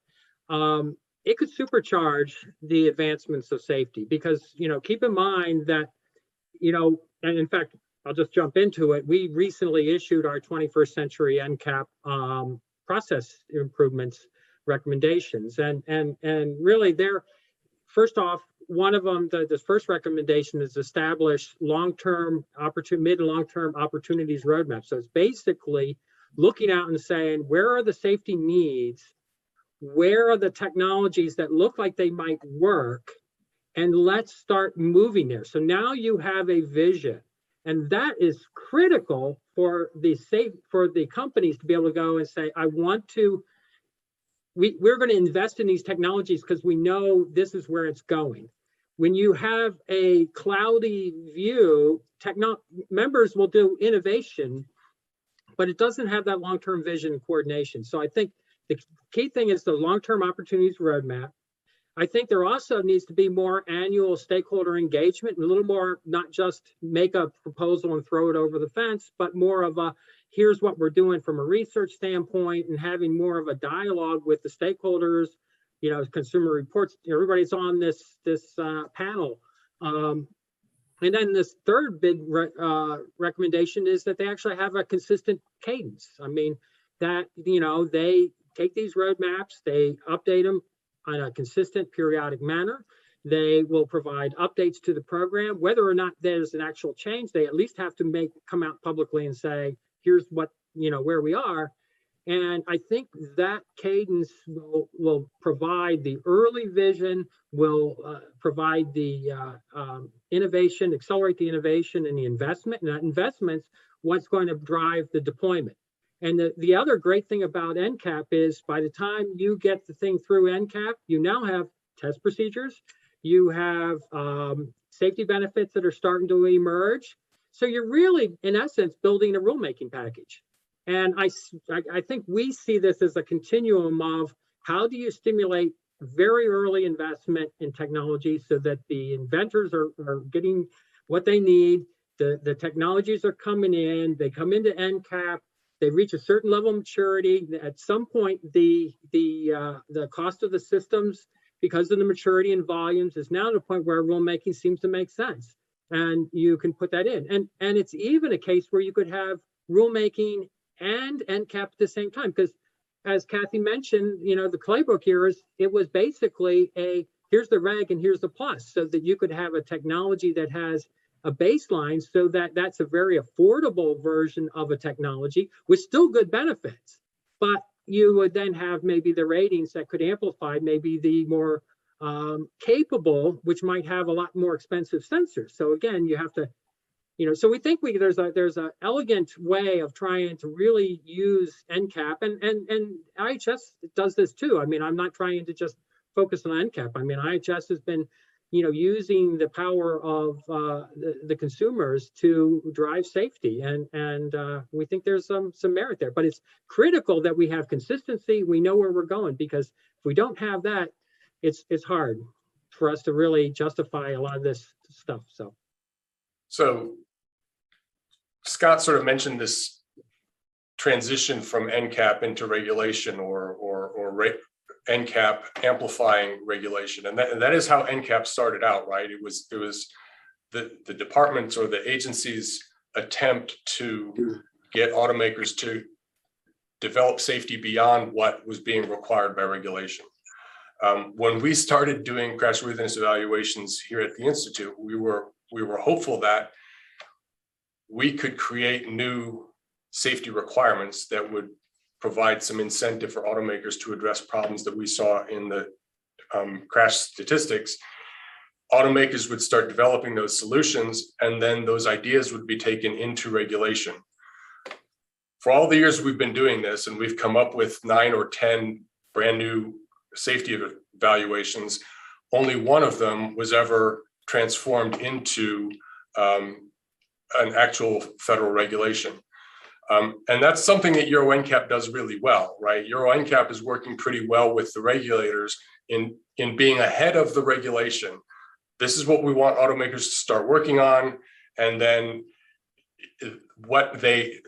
it could supercharge the advancements of safety because, keep in mind that, and in fact, I'll just jump into it. We recently issued our 21st century NCAP process improvements recommendations. And really they're, first off, one of them, the first recommendation is establish long-term mid and long-term opportunities roadmap. So it's basically looking out and saying, where are the safety needs? Where are the technologies that look like they might work? And let's start moving there. So now you have a vision. And that is critical for the companies to be able to go and say, we're going to invest in these technologies because we know this is where it's going. When you have a cloudy view, members will do innovation, but it doesn't have that long-term vision and coordination. So I think the key thing is the long-term opportunities roadmap. I think there also needs to be more annual stakeholder engagement, and a little more, not just make a proposal and throw it over the fence, but more of a, here's what we're doing from a research standpoint, and having more of a dialogue with the stakeholders, Consumer Reports, everybody's on this panel. And then this third big recommendation is that they actually have a consistent cadence. I mean, that, they take these roadmaps, they update them on a consistent periodic manner. They will provide updates to the program. Whether or not there's an actual change, they at least have to come out publicly and say, here's what, where we are. And I think that cadence will provide the early vision, will provide the innovation, accelerate the innovation and the investment. And that investment's what's going to drive the deployment. And the other great thing about NCAP is by the time you get the thing through NCAP, you now have test procedures, you have safety benefits that are starting to emerge. So you're really, in essence, building a rulemaking package. And I think we see this as a continuum of how do you stimulate very early investment in technology so that the inventors are getting what they need, the technologies are coming in, they come into NCAP, they reach a certain level of maturity. At some point, the cost of the systems, because of the maturity and volumes, is now to the point where rulemaking seems to make sense. And you can put that in. And it's even a case where you could have rulemaking and NCAP at the same time, because as Kathy mentioned, the playbook here it was basically here's the reg and here's the plus, so that you could have a technology that has a baseline, so that's a very affordable version of a technology with still good benefits. But you would then have maybe the ratings that could amplify maybe the more capable, which might have a lot more expensive sensors. So again, you have to, so we think there's a elegant way of trying to really use NCAP, and IHS does this too. I mean, I'm not trying to just focus on NCAP. I mean, IHS has been, using the power of the consumers to drive safety, and we think there's some merit there. But it's critical that we have consistency. We know where we're going, because if we don't have that, it's hard for us to really justify a lot of this stuff. So Scott sort of mentioned this transition from NCAP into regulation, or NCAP amplifying regulation, and that is how NCAP started out, right? It was the department's or the agency's attempt to get automakers to develop safety beyond what was being required by regulation. When we started doing crashworthiness evaluations here at the Institute, we were hopeful that we could create new safety requirements that would provide some incentive for automakers to address problems that we saw in the crash statistics. Automakers would start developing those solutions, and then those ideas would be taken into regulation. For all the years we've been doing this, and we've come up with 9 or 10 brand new safety evaluations, only one of them was ever transformed into an actual federal regulation. And that's something that Euro NCAP does really well, right? Euro NCAP is working pretty well with the regulators in being ahead of the regulation. This is what we want automakers to start working on, and then what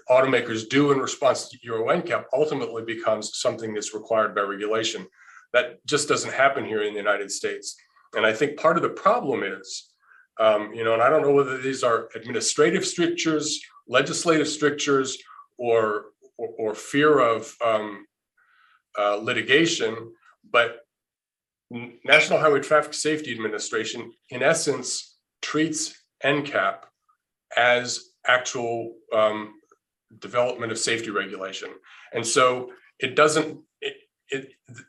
automakers do in response to Euro NCAP ultimately becomes something that's required by regulation. That just doesn't happen here in the United States. And I think part of the problem is, and I don't know whether these are administrative strictures, legislative strictures, or fear of litigation, but National Highway Traffic Safety Administration, in essence, treats NCAP as actual development of safety regulation. And so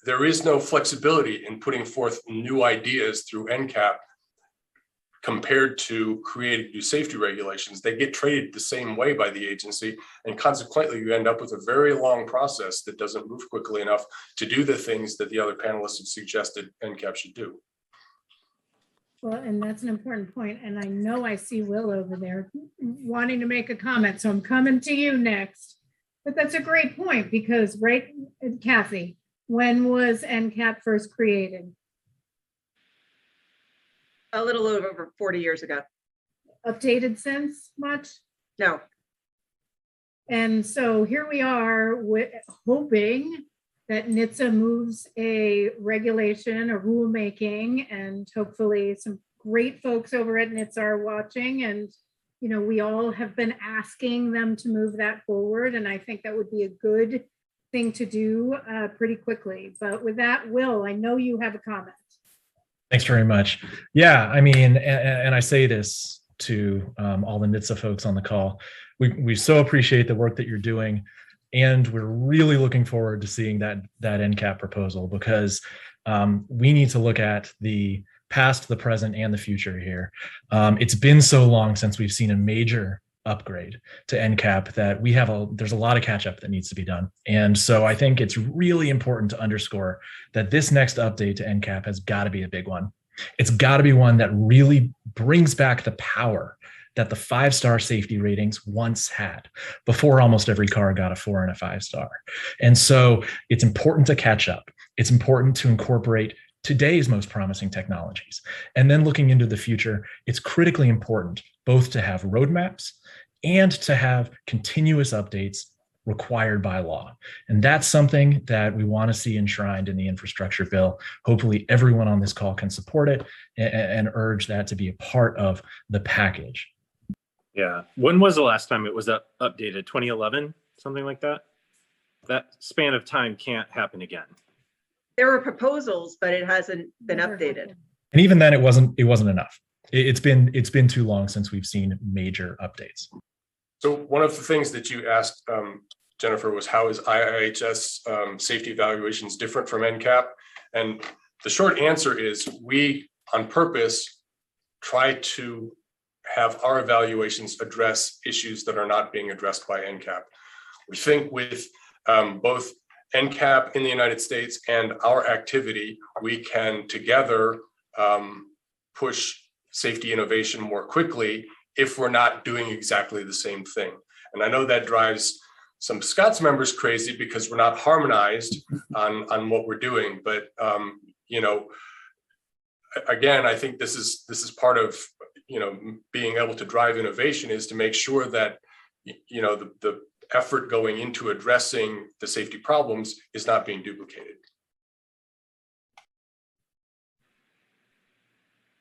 there is no flexibility in putting forth new ideas through NCAP compared to creating new safety regulations. They get treated the same way by the agency, and consequently you end up with a very long process that doesn't move quickly enough to do the things that the other panelists have suggested NCAP should do. Well, and that's an important point. And I know I see Will over there wanting to make a comment, so I'm coming to you next. But that's a great point, because, right, Kathy, when was NCAP first created? A little over 40 years ago. Updated since much? No. And so here we are hoping that NHTSA moves a regulation, a rulemaking, and hopefully some great folks over at NHTSA are watching. And, we all have been asking them to move that forward. And I think that would be a good thing to do pretty quickly. But with that, Will, I know you have a comment. Thanks very much. Yeah, I mean, and I say this to all the NHTSA folks on the call. We so appreciate the work that you're doing, and we're really looking forward to seeing that NCAP proposal, because we need to look at the past, the present, and the future here. It's been so long since we've seen a major upgrade to NCAP that there's a lot of catch up that needs to be done. And so I think it's really important to underscore that this next update to NCAP has got to be a big one. It's got to be one that really brings back the power that the 5-star safety ratings once had before almost every car got a 4 and a 5-star. And so it's important to catch up. It's important to incorporate today's most promising technologies. And then looking into the future, it's critically important both to have roadmaps and to have continuous updates required by law. And that's something that we want to see enshrined in the infrastructure bill. Hopefully everyone on this call can support it and urge that to be a part of the package. Yeah. When was the last time it was updated? 2011, something like that? That span of time can't happen again. There were proposals, but it hasn't been updated. And even then, it wasn't enough. It's been too long since we've seen major updates. So one of the things that you asked, Jennifer, was how is IIHS safety evaluations different from NCAP? And the short answer is we, on purpose, try to have our evaluations address issues that are not being addressed by NCAP. We think with both NCAP in the United States and our activity, we can together push safety innovation more quickly if we're not doing exactly the same thing. And I know that drives some Scott's members crazy because we're not harmonized on what we're doing. But again, I think this is part of being able to drive innovation is to make sure that the effort going into addressing the safety problems is not being duplicated.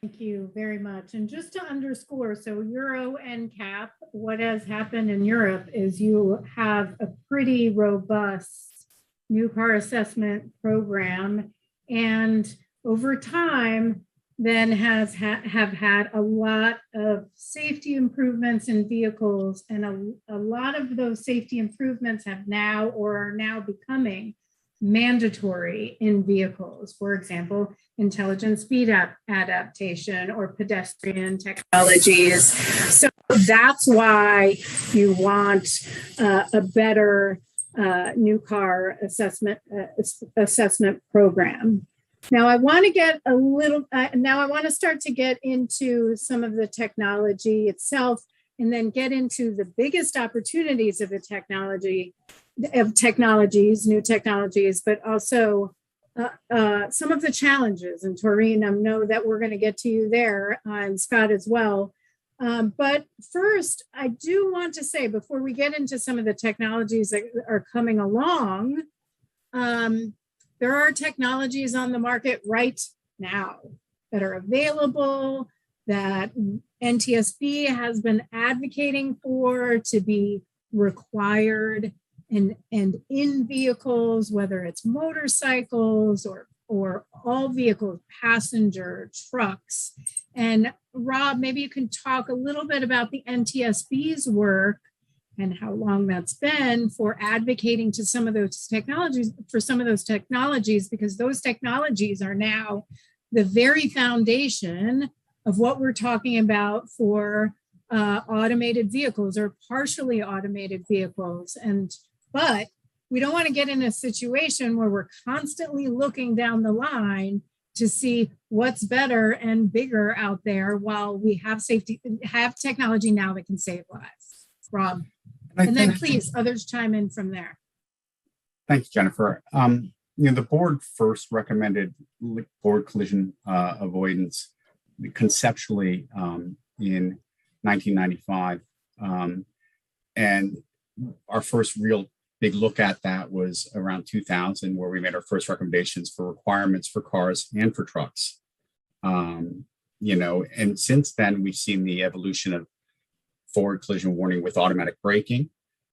Thank you very much. And just to underscore, so Euro NCAP, what has happened in Europe is you have a pretty robust new car assessment program, and over time then have had a lot of safety improvements in vehicles, and a lot of those safety improvements have now or are now becoming mandatory in vehicles. For example, intelligent speed adaptation or pedestrian technologies. So that's why you want a better new car assessment program. Now I want to get a little, now I want to start to get into some of the technology itself, and then get into the biggest opportunities of the new technologies, but also some of the challenges. And Taurine, I know that we're going to get to you there, and Scott as well. But first, I do want to say, before we get into some of the technologies that are coming along, there are technologies on the market right now that are available, that NTSB has been advocating for to be required and in vehicles, whether it's motorcycles or all vehicles, passenger, trucks. And Rob, maybe you can talk a little bit about the NTSB's work and how long that's been for advocating to some of those technologies, because those technologies are now the very foundation of what we're talking about for automated vehicles or partially automated vehicles. But we don't want to get in a situation where we're constantly looking down the line to see what's better and bigger out there while we have technology now that can save lives. Rob, and then please others chime in from there. Thanks, Jennifer. The board first recommended board collision avoidance conceptually in 1995. And our first real big look at that was around 2000, where we made our first recommendations for requirements for cars and for trucks. And since then we've seen the evolution of forward collision warning with automatic braking.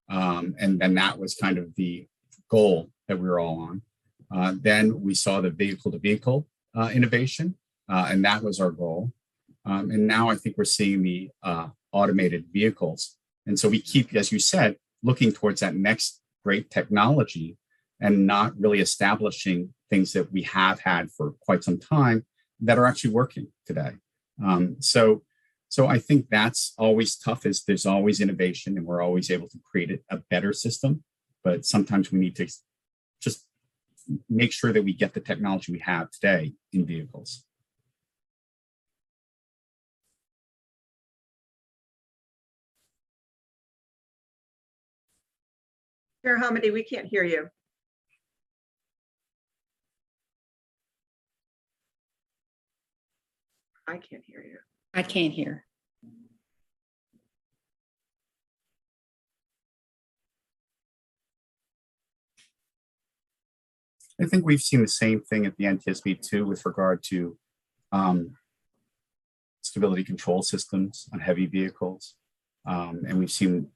And then that was kind of the goal that we were all on. Then we saw the vehicle to vehicle innovation, and that was our goal. And now I think we're seeing the automated vehicles. And so we keep, as you said, looking towards that next great technology and not really establishing things that we have had for quite some time that are actually working today. So So I think that's always tough, is there's always innovation and we're always able to create a better system. But sometimes we need to just make sure that we get the technology we have today in vehicles. Chair Hamady, we can't hear you. I can't hear you. I can't hear. I think we've seen the same thing at the NTSB too with regard to stability control systems on heavy vehicles. And we've seen,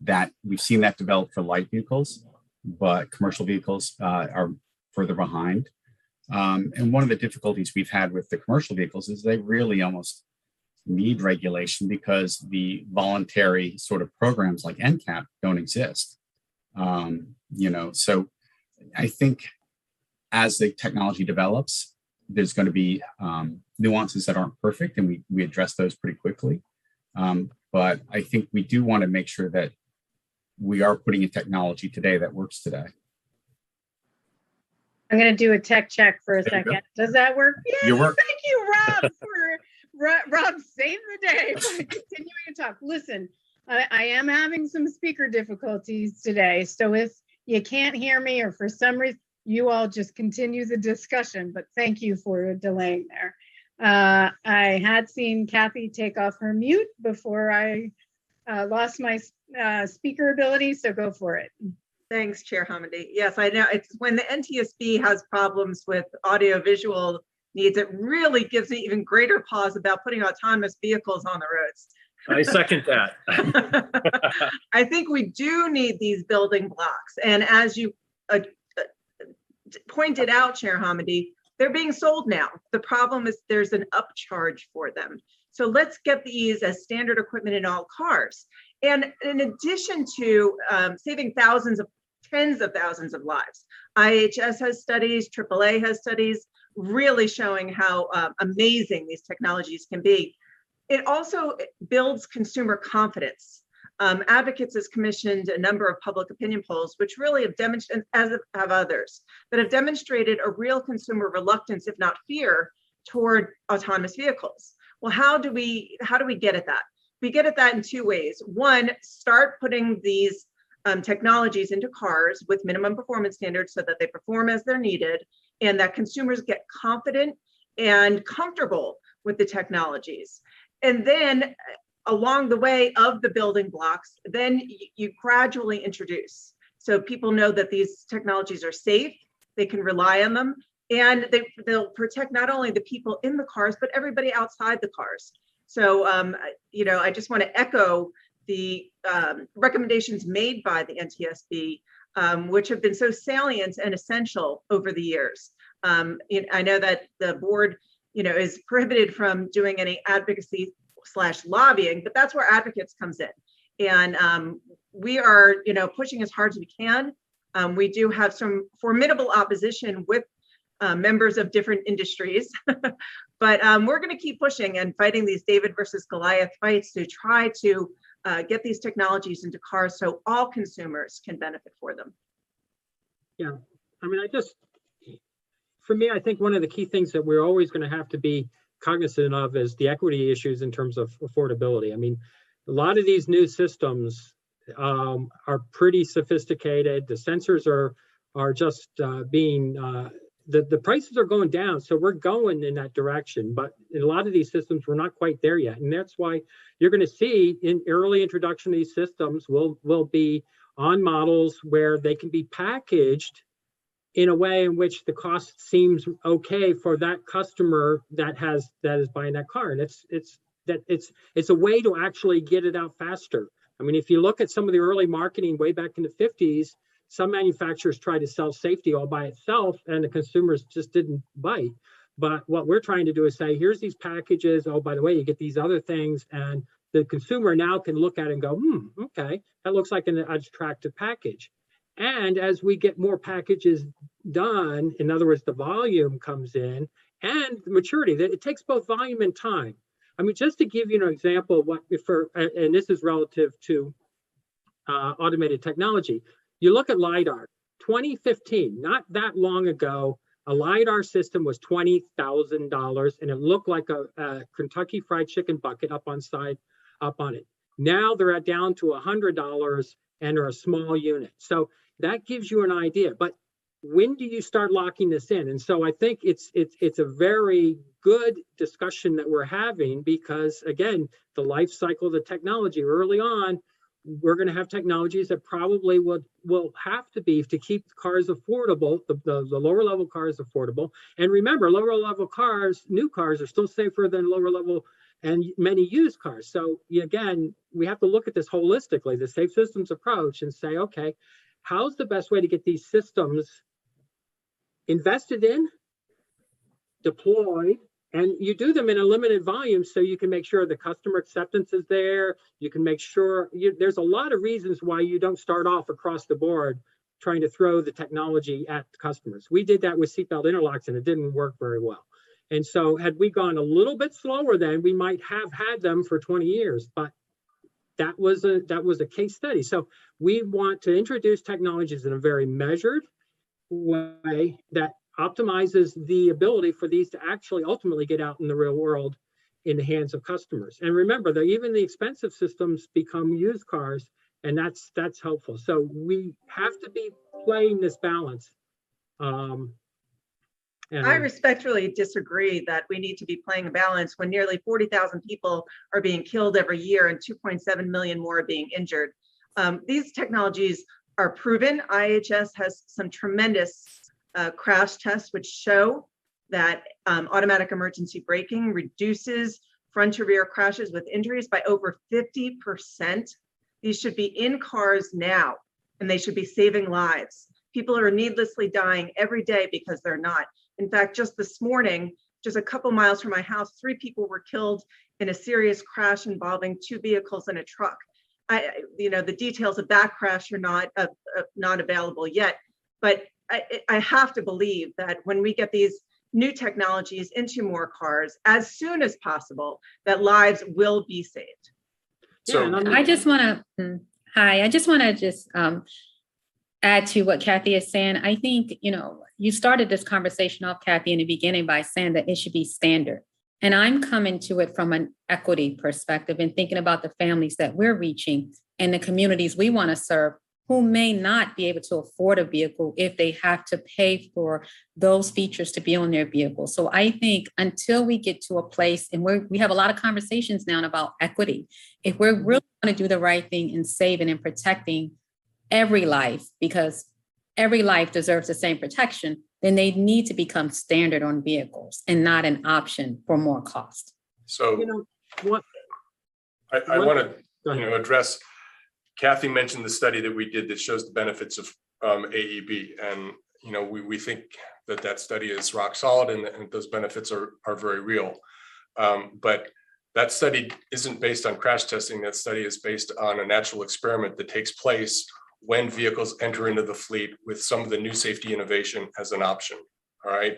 that develop for light vehicles, but commercial vehicles are further behind. And one of the difficulties we've had with the commercial vehicles is they really almost need regulation because the voluntary sort of programs like NCAP don't exist. So I think as the technology develops, there's going to be nuances that aren't perfect, and we address those pretty quickly. But I think we do want to make sure that we are putting in technology today that works today. I'm going to do a tech check for a second. Does that work? Yes, thank you, Rob, for Rob saving the day by continuing to talk. Listen, I am having some speaker difficulties today. So if you can't hear me or for some reason, you all just continue the discussion, but thank you for delaying there. I had seen Kathy take off her mute before I lost my speaker ability, so go for it. Thanks, Chair Hamady. Yes, I know it's when the NTSB has problems with audio-visual needs, it really gives me even greater pause about putting autonomous vehicles on the roads. I second that. I think we do need these building blocks. And as you pointed out, Chair Hamady, they're being sold now. The problem is there's an upcharge for them. So let's get these as standard equipment in all cars. And in addition to saving tens of thousands of lives, IHS has studies, AAA has studies really showing how amazing these technologies can be. It also builds consumer confidence. Advocates has commissioned a number of public opinion polls, which really have demonstrated, as have others, that have demonstrated a real consumer reluctance, if not fear, toward autonomous vehicles. Well, how do we get at that? We get at that in two ways. One, start putting these technologies into cars with minimum performance standards so that they perform as they're needed and that consumers get confident and comfortable with the technologies. And then along the way of the building blocks, then you gradually introduce. So people know that these technologies are safe, they can rely on them, and they'll protect not only the people in the cars, but everybody outside the cars. So, I just want to echo the recommendations made by the NTSB, which have been so salient and essential over the years. I know that the board, is prohibited from doing any advocacy / lobbying, but that's where advocates comes in. And we are, pushing as hard as we can. We do have some formidable opposition with members of different industries, but we're going to keep pushing and fighting these David versus Goliath fights to try to get these technologies into cars so all consumers can benefit for them. Yeah, I mean, for me, I think one of the key things that we're always going to have to be cognizant of is the equity issues in terms of affordability. I mean, a lot of these new systems are pretty sophisticated. The sensors are just being the prices are going down, so we're going in that direction. But in a lot of these systems, we're not quite there yet, and that's why you're going to see in early introduction of these systems will be on models where they can be packaged in a way in which the cost seems okay for that customer that is buying that car, and it's a way to actually get it out faster. I mean, if you look at some of the early marketing way back in the 50s, some manufacturers tried to sell safety all by itself, and the consumers just didn't bite. But what we're trying to do is say, here's these packages. Oh, by the way, you get these other things, and the consumer now can look at it and go, okay, that looks like an attractive package. And as we get more packages done, in other words, the volume comes in and the maturity, that it takes both volume and time. I mean, just to give you an example of what, and this is relative to automated technology, you look at LiDAR, 2015, not that long ago, a LiDAR system was $20,000 and it looked like a Kentucky Fried Chicken bucket up on it. Now they're down to $100 and are a small unit. So that gives you an idea. But when do you start locking this in? And so I think it's a very good discussion that we're having, because again, the life cycle of the technology early on, we're going to have technologies that probably will have to be to keep cars affordable, the lower level cars affordable. And remember, lower level cars, new cars are still safer than lower level and many used cars. So again, we have to look at this holistically, the safe systems approach, and say, okay, how's the best way to get these systems invested in, deployed, and you do them in a limited volume so you can make sure the customer acceptance is there. You can make sure there's a lot of reasons why you don't start off across the board trying to throw the technology at customers. We did that with seatbelt interlocks and it didn't work very well. And so had we gone a little bit slower, then we might have had them for 20 years, but that was a case study. So we want to introduce technologies in a very measured way that optimizes the ability for these to actually ultimately get out in the real world in the hands of customers. And remember that even the expensive systems become used cars, and that's helpful. So we have to be playing this balance. I respectfully disagree that we need to be playing a balance when nearly 40,000 people are being killed every year and 2.7 million more are being injured. These technologies are proven. IHS has some tremendous crash tests which show that automatic emergency braking reduces front to rear crashes with injuries by over 50%. These should be in cars now, and they should be saving lives. People are needlessly dying every day because they're not. In fact, just this morning, just a couple miles from my house, 3 people were killed in a serious crash involving 2 vehicles and a truck. The details of that crash are not available yet, but I have to believe that when we get these new technologies into more cars as soon as possible, that lives will be saved. So I just want to, add to what Kathy is saying. I think, you started this conversation off, Kathy, in the beginning by saying that it should be standard. And I'm coming to it from an equity perspective and thinking about the families that we're reaching and the communities we want to serve who may not be able to afford a vehicle if they have to pay for those features to be on their vehicle. So I think until we get to a place, and we have a lot of conversations now about equity, if we're really going to do the right thing in saving and protecting every life, because every life deserves the same protection, then they need to become standard on vehicles and not an option for more cost. So I want to address, Kathy mentioned the study that we did that shows the benefits of AEB, and we think that study is rock solid and those benefits are very real. But that study isn't based on crash testing. That study is based on a natural experiment that takes place when vehicles enter into the fleet with some of the new safety innovation as an option. All right.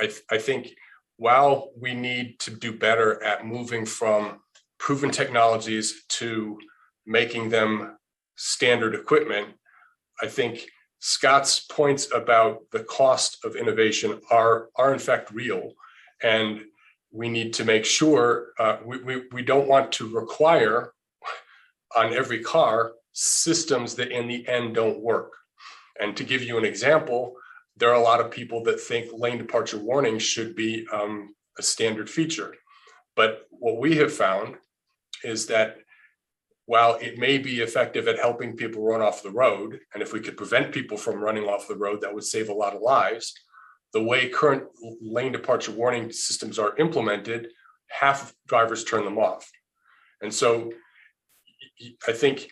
I think while we need to do better at moving from proven technologies to making them standard equipment, I think Scott's points about the cost of innovation are in fact real. And we need to make sure we don't want to require on every car systems that in the end don't work. And to give you an example, there are a lot of people that think lane departure warning should be a standard feature. But what we have found is that while it may be effective at helping people run off the road, and if we could prevent people from running off the road, that would save a lot of lives. The way current lane departure warning systems are implemented, half of drivers turn them off. And so I think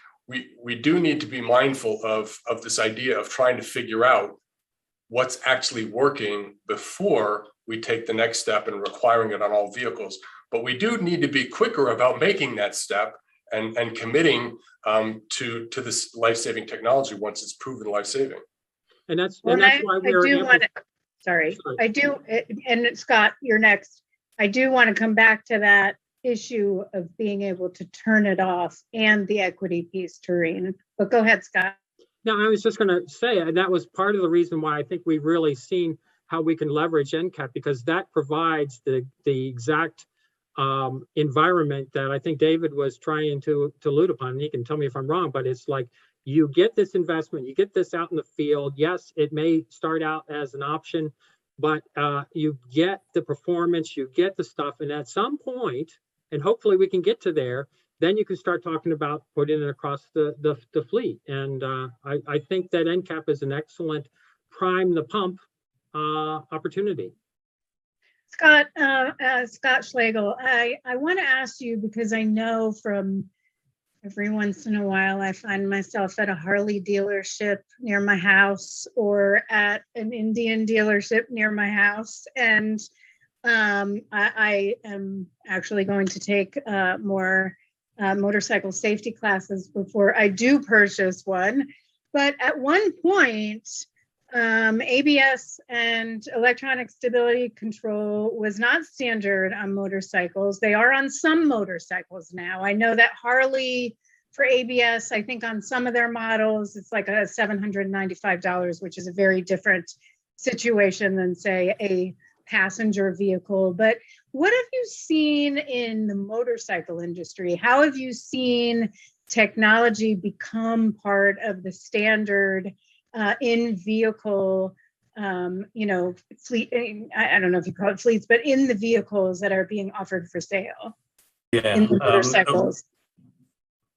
we do need to be mindful of this idea of trying to figure out what's actually working before we take the next step and requiring it on all vehicles. But we do need to be quicker about making that step and committing to this life-saving technology once it's proven life-saving. And that's why we're I do, and Scott, you're next. I do want to come back to that issue of being able to turn it off and the equity piece, Tareen. But go ahead, Scott. No, I was just going to say that was part of the reason why I think we've really seen how we can leverage NCAP, because that provides the exact environment that I think David was trying to allude upon. And he can tell me if I'm wrong, but it's like you get this investment, you get this out in the field. Yes, it may start out as an option, but you get the performance, you get the stuff, and at some point, and hopefully we can get to there, then you can start talking about putting it across the fleet. And I think that NCAP is an excellent prime the pump opportunity. Scott Schlegel, I want to ask you, because I know from every once in a while I find myself at a Harley dealership near my house or at an Indian dealership near my house. And I am actually going to take more motorcycle safety classes before I do purchase one. But at one point, ABS and electronic stability control was not standard on motorcycles. They are on some motorcycles now. I know that Harley for ABS, I think on some of their models, it's like a $795, which is a very different situation than, say, a passenger vehicle. But what have you seen in the motorcycle industry? How have you seen technology become part of the standard in vehicle, fleet? I don't know if you call it fleets, but in the vehicles that are being offered for sale. Yeah, in the motorcycles.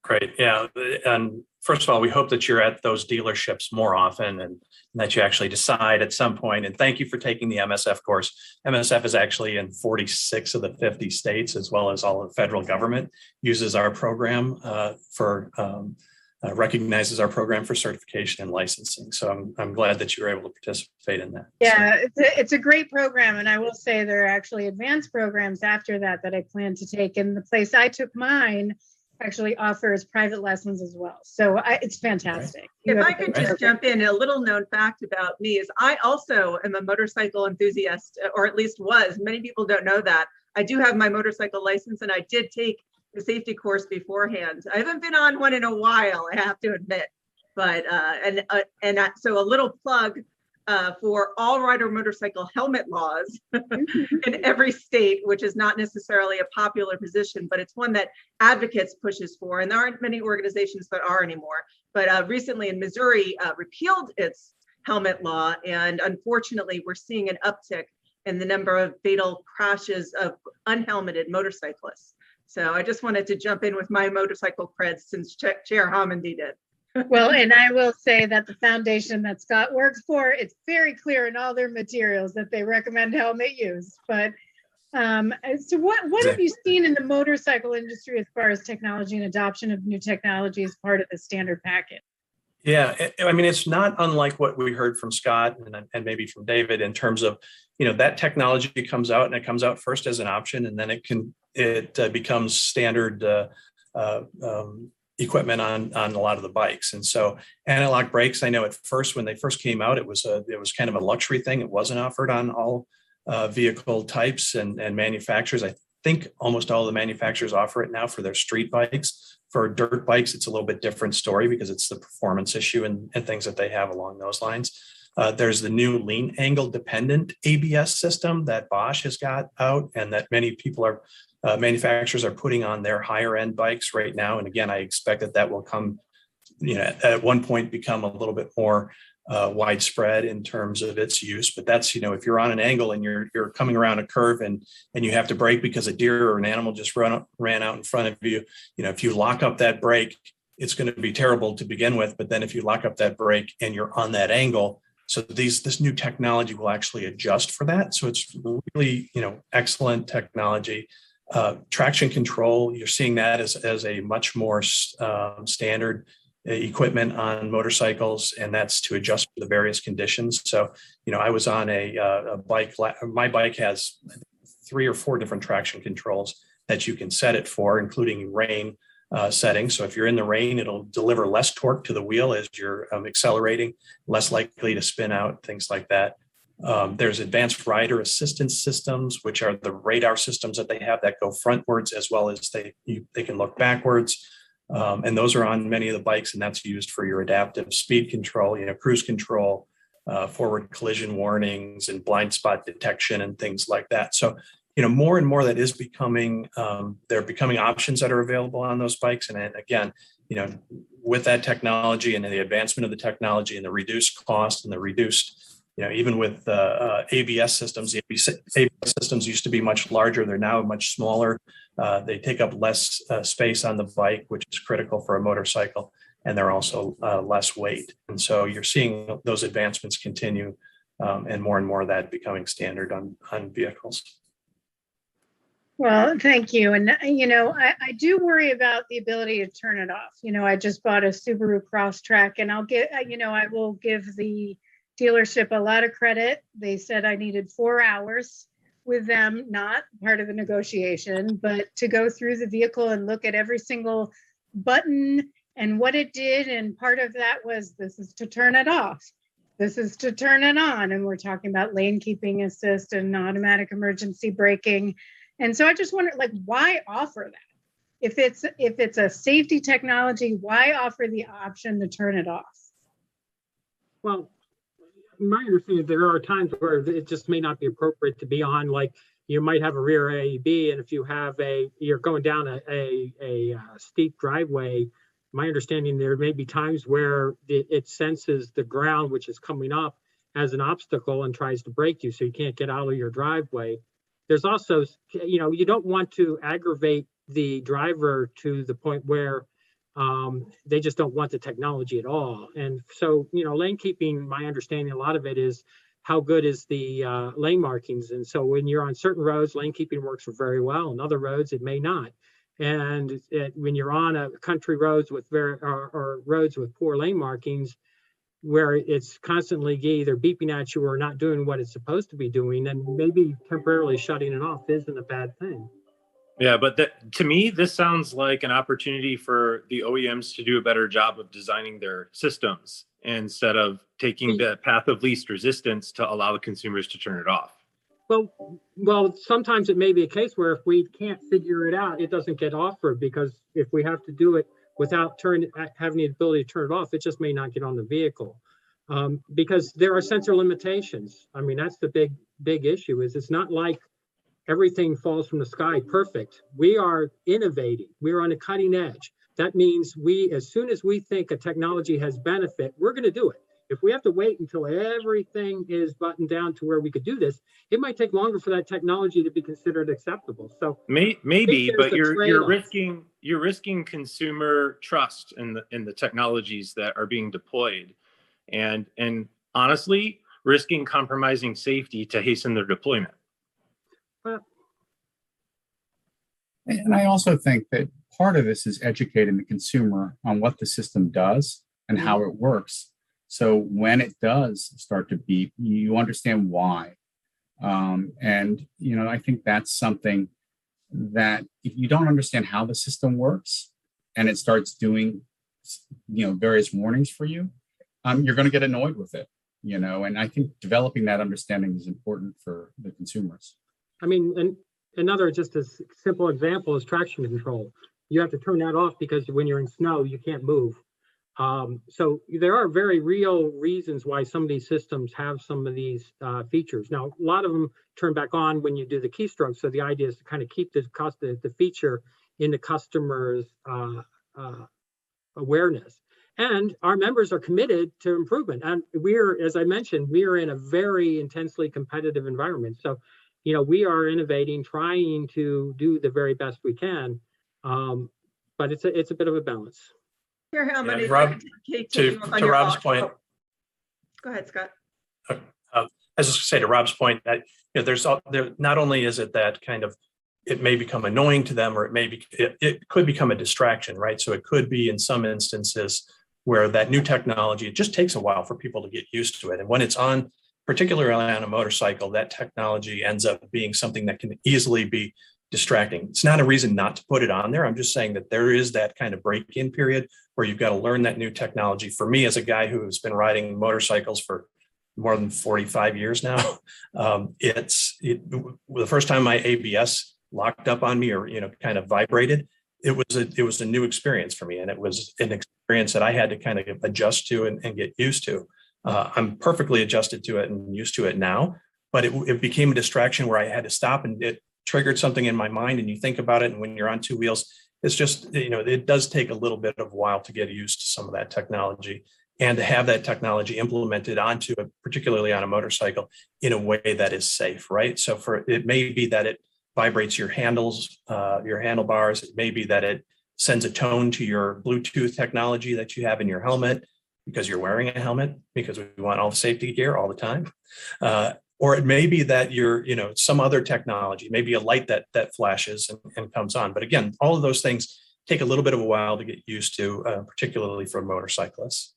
Great. Yeah. And first of all, we hope that you're at those dealerships more often and that you actually decide at some point. And thank you for taking the MSF course. MSF is actually in 46 of the 50 states, as well as all of the federal government uses our program recognizes our program for certification and licensing. So I'm glad that you were able to participate in that. Yeah, it's a great program. And I will say there are actually advanced programs after that I plan to take. And the place I took mine actually offers private lessons as well. So it's fantastic. If I could just jump in, a little known fact about me is I also am a motorcycle enthusiast, or at least was. Many people don't know that. I do have my motorcycle license and I did take the safety course beforehand. I haven't been on one in a while, I have to admit. But so a little plug for all rider motorcycle helmet laws in every state, which is not necessarily a popular position, but it's one that advocates pushes for, and there aren't many organizations that are anymore. But recently in Missouri repealed its helmet law, and unfortunately we're seeing an uptick in the number of fatal crashes of unhelmeted motorcyclists. So I just wanted to jump in with my motorcycle creds since Chair Homendy did. Well, and I will say that the foundation that Scott works for, it's very clear in all their materials that they recommend helmet use. But so what have you seen in the motorcycle industry as far as technology and adoption of new technology as part of the standard package? Yeah, I mean, it's not unlike what we heard from Scott and maybe from David in terms of, that technology comes out and it comes out first as an option, and then it becomes standard equipment on a lot of the bikes. And so analog brakes, I know at first when they first came out, it was kind of a luxury thing. It wasn't offered on all vehicle types and manufacturers. I think almost all the manufacturers offer it now for their street bikes. For dirt bikes, it's a little bit different story because it's the performance issue and things that they have along those lines. There's the new lean angle dependent ABS system that Bosch has got out, and that many people manufacturers are putting on their higher end bikes right now. And again, I expect that will come, at one point become a little bit more widespread in terms of its use. But that's, if you're on an angle and you're coming around a curve and you have to brake because a deer or an animal just ran out in front of you, if you lock up that brake, it's going to be terrible to begin with. But then if you lock up that brake and you're on that angle, so this new technology will actually adjust for that. So it's really, excellent technology. Traction control, you're seeing that as a much more standard equipment on motorcycles, and that's to adjust for the various conditions. So, I was on a bike. My bike has 3 or 4 different traction controls that you can set it for, including rain settings. So if you're in the rain, it'll deliver less torque to the wheel as you're accelerating, less likely to spin out, things like that. There's advanced rider assistance systems, which are the radar systems that they have that go frontwards as well as they can look backwards. And those are on many of the bikes, and that's used for your adaptive speed control, cruise control, forward collision warnings and blind spot detection and things like that. So, more and more that is becoming, there are becoming options that are available on those bikes. And again, with that technology and the advancement of the technology and the reduced cost and the reduced, even with ABS systems, the ABS systems used to be much larger. They're now much smaller. They take up less space on the bike, which is critical for a motorcycle. And they're also less weight. And so you're seeing those advancements continue and more of that becoming standard on vehicles. Well, thank you. And, I do worry about the ability to turn it off. I just bought a Subaru Crosstrek, and I will give the dealership a lot of credit. They said I needed 4 hours with them, not part of the negotiation, but to go through the vehicle and look at every single button and what it did. And part of that was, this is to turn it off. This is to turn it on. And we're talking about lane keeping assist and automatic emergency braking. And so I just wonder, why offer that? If it's a safety technology, why offer the option to turn it off? Well, my understanding, there are times where it just may not be appropriate to be on, like you might have a rear AEB, and if you have you're going down a steep driveway, my understanding, there may be times where it senses the ground which is coming up as an obstacle and tries to brake you, so you can't get out of your driveway. There's also, you don't want to aggravate the driver to the point where they just don't want the technology at all. And so, lane keeping, my understanding, a lot of it is how good is the lane markings. And so when you're on certain roads, lane keeping works very well. On other roads, it may not. And when you're on a country roads with or roads with poor lane markings, where it's constantly either beeping at you or not doing what it's supposed to be doing, then maybe temporarily shutting it off isn't a bad thing. Yeah, but to me, this sounds like an opportunity for the OEMs to do a better job of designing their systems instead of taking the path of least resistance to allow the consumers to turn it off. Well, sometimes it may be a case where if we can't figure it out, it doesn't get offered, because if we have to do it without having the ability to turn it off, it just may not get on the vehicle, because there are sensor limitations. I mean, that's the big issue. Is it's not like everything falls from the sky perfect. We are innovating. We're on a cutting edge. That means as soon as we think a technology has benefit, we're going to do it. If we have to wait until everything is buttoned down to where we could do this, it might take longer for that technology to be considered acceptable. So maybe, but you're risking consumer trust in the technologies that are being deployed, and honestly, risking compromising safety to hasten their deployment. And I also think that part of this is educating the consumer on what the system does and how it works. So when it does start to beep, you understand why. I think that's something that if you don't understand how the system works and it starts doing, various warnings for you, you're going to get annoyed with it, and I think developing that understanding is important for the consumers. I mean, and another just a simple example is traction control. You have to turn that off because when you're in snow, you can't move. So there are very real reasons why some of these systems have some of these features. Now, a lot of them turn back on when you do the keystroke. So the idea is to kind of keep the feature in the customer's awareness. And our members are committed to improvement. And as I mentioned, we are in a very intensely competitive environment. So, we are innovating, trying to do the very best we can. But it's a bit of a balance. Here, how many? Rob, to Rob's point. Go ahead, Scott. I was just going to say to Rob's point that there's not only is it that kind of it may become annoying to them, or it could become a distraction, right? So it could be in some instances where that new technology, it just takes a while for people to get used to it, and when it's on, particularly on a motorcycle, that technology ends up being something that can easily be distracting. It's not a reason not to put it on there. I'm just saying that there is that kind of break-in period where you've got to learn that new technology. For me, as a guy who's been riding motorcycles for more than 45 years now. The first time my ABS locked up on me or, kind of vibrated, it was a new experience for me. And it was an experience that I had to kind of adjust to and get used to. I'm perfectly adjusted to it and used to it now, but it became a distraction where I had to stop, and it triggered something in my mind, and you think about it. And when you're on two wheels, it's just, it does take a little bit of a while to get used to some of that technology, and to have that technology implemented onto it, particularly on a motorcycle, in a way that is safe, right? So it may be that it vibrates your handles, your handlebars. It may be that it sends a tone to your Bluetooth technology that you have in your helmet because you're wearing a helmet, because we want all the safety gear all the time. Or it may be that you're, some other technology, maybe a light that flashes and comes on. But again, all of those things take a little bit of a while to get used to, particularly for motorcyclists.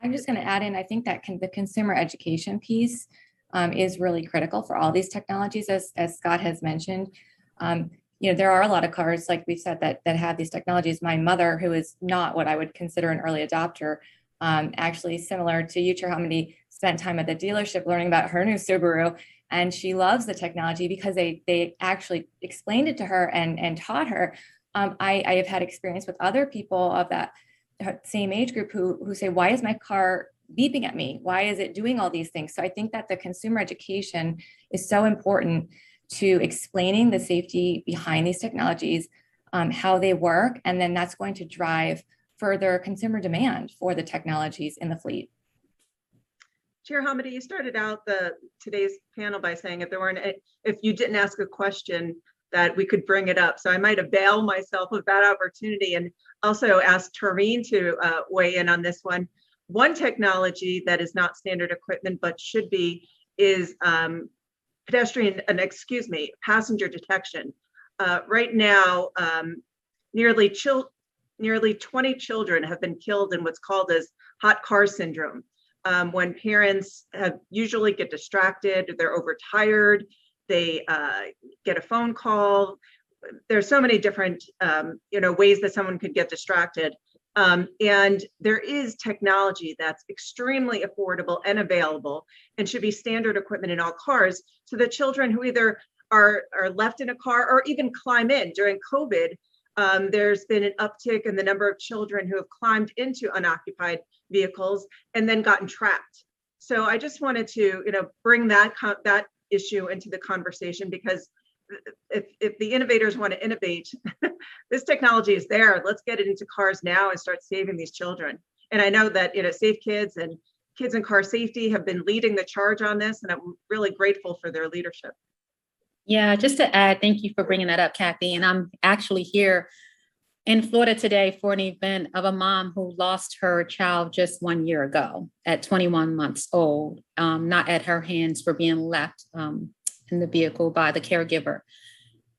I'm just going to add in, I think that the consumer education piece is really critical for all these technologies, as Scott has mentioned. There are a lot of cars, like we said, that have these technologies. My mother, who is not what I would consider an early adopter, actually similar to you, Chair Hamady, spent time at the dealership learning about her new Subaru, and she loves the technology because they actually explained it to her and taught her. I have had experience with other people of that same age group who say, why is my car beeping at me? Why is it doing all these things? So I think that the consumer education is so important to explaining the safety behind these technologies, how they work, and then that's going to drive further consumer demand for the technologies in the fleet. Chair Hamady, you started out today's panel by saying if you didn't ask a question, that we could bring it up. So I might avail myself of that opportunity and also ask Tareen to weigh in on this one. One technology that is not standard equipment but should be is passenger detection. Right now, nearly 20 children have been killed in what's called as hot car syndrome. When parents usually get distracted, they're overtired, they get a phone call. There's so many different ways that someone could get distracted. And there is technology that's extremely affordable and available and should be standard equipment in all cars, so that children who either are left in a car or even climb in. During COVID, there's been an uptick in the number of children who have climbed into unoccupied vehicles and then gotten trapped. So I just wanted to bring that issue into the conversation, because if the innovators want to innovate, this technology is there. Let's get it into cars now and start saving these children. And I know that Safe Kids and Kids in Car Safety have been leading the charge on this, and I'm really grateful for their leadership. Yeah, just to add, thank you for bringing that up, Kathy. And I'm actually here in Florida today for an event of a mom who lost her child just 1 year ago at 21 months old, not at her hands for being left in the vehicle by the caregiver.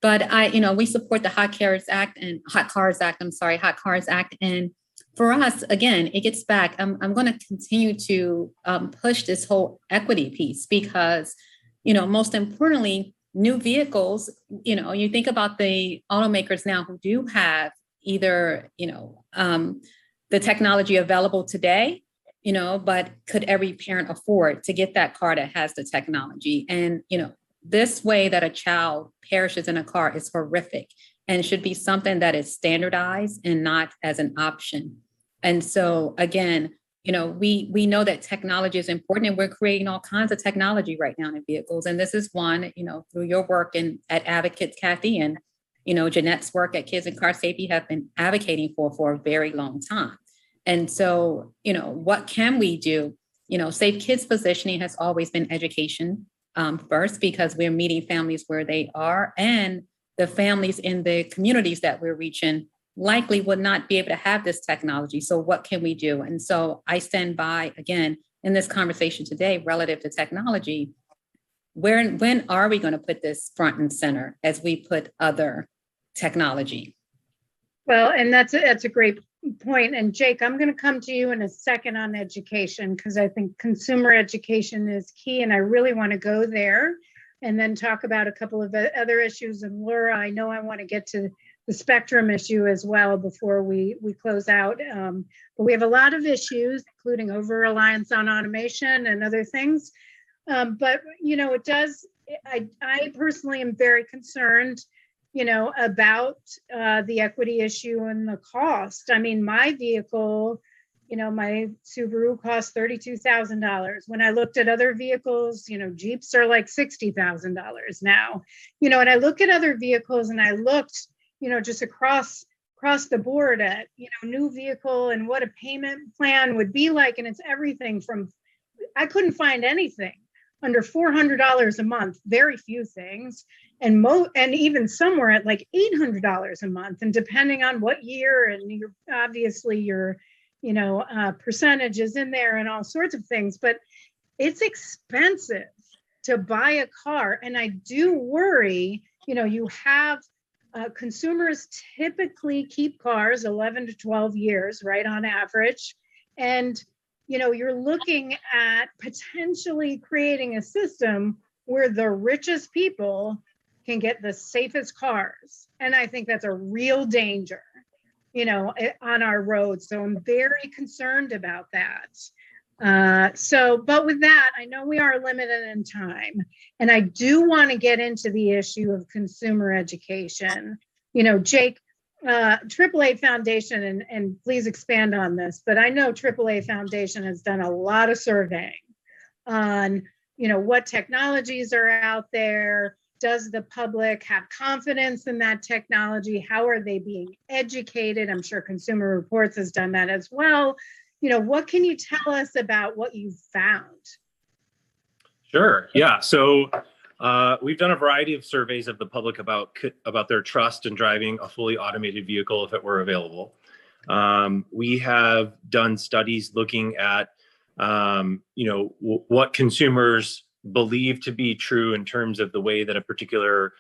But we support the Hot Cars Act. And for us, again, it gets back. I'm going to continue to push this whole equity piece, because, most importantly, new vehicles, you think about the automakers now who do have either, the technology available today, but could every parent afford to get that car that has the technology? And, this way that a child perishes in a car is horrific and should be something that is standardized and not as an option. And so, again, we know that technology is important, and we're creating all kinds of technology right now in vehicles. And this is one, through your work at Advocates, Kathy, and, Jeanette's work at Kids in Car Safety have been advocating for a very long time. And so, what can we do? Safe Kids positioning has always been education first, because we're meeting families where they are, and the families in the communities that we're reaching likely would not be able to have this technology. So what can we do? And so I stand by, again, in this conversation today relative to technology, when are we going to put this front and center as we put other technology? Well, and that's a great point. And Jake, I'm going to come to you in a second on education, because I think consumer education is key, and I really want to go there and then talk about a couple of other issues. And Laura, I know I want to get to spectrum issue as well before we close out. But we have a lot of issues, including over-reliance on automation and other things. But, you know, it does, I personally am very concerned, you know, about the equity issue and the cost. I mean, my vehicle, you know, my Subaru costs $32,000. When I looked at other vehicles, you know, Jeeps are like $60,000 now, you know, and I look at other vehicles and I looked, you know, just across the board at, you know, new vehicle and what a payment plan would be like. And it's everything from, I couldn't find anything under $400 a month, very few things, and even somewhere at like $800 a month. And depending on what year, and obviously your, you know, percentages in there and all sorts of things, but it's expensive to buy a car. And I do worry, you know, you have consumers typically keep cars 11 to 12 years, right, on average. And, you know, you're looking at potentially creating a system where the richest people can get the safest cars. And I think that's a real danger, you know, on our roads. So I'm very concerned about that. But with that, I know we are limited in time, and I do want to get into the issue of consumer education. You know, Jake, AAA Foundation, and please expand on this, but I know AAA Foundation has done a lot of surveying on, you know, what technologies are out there. Does the public have confidence in that technology? How are they being educated? I'm sure Consumer Reports has done that as well. You know, what can you tell us about what you've found? Sure. Yeah. So we've done a variety of surveys of the public about their trust in driving a fully automated vehicle if it were available. We have done studies looking at, you know, what consumers believe to be true in terms of the way that a particular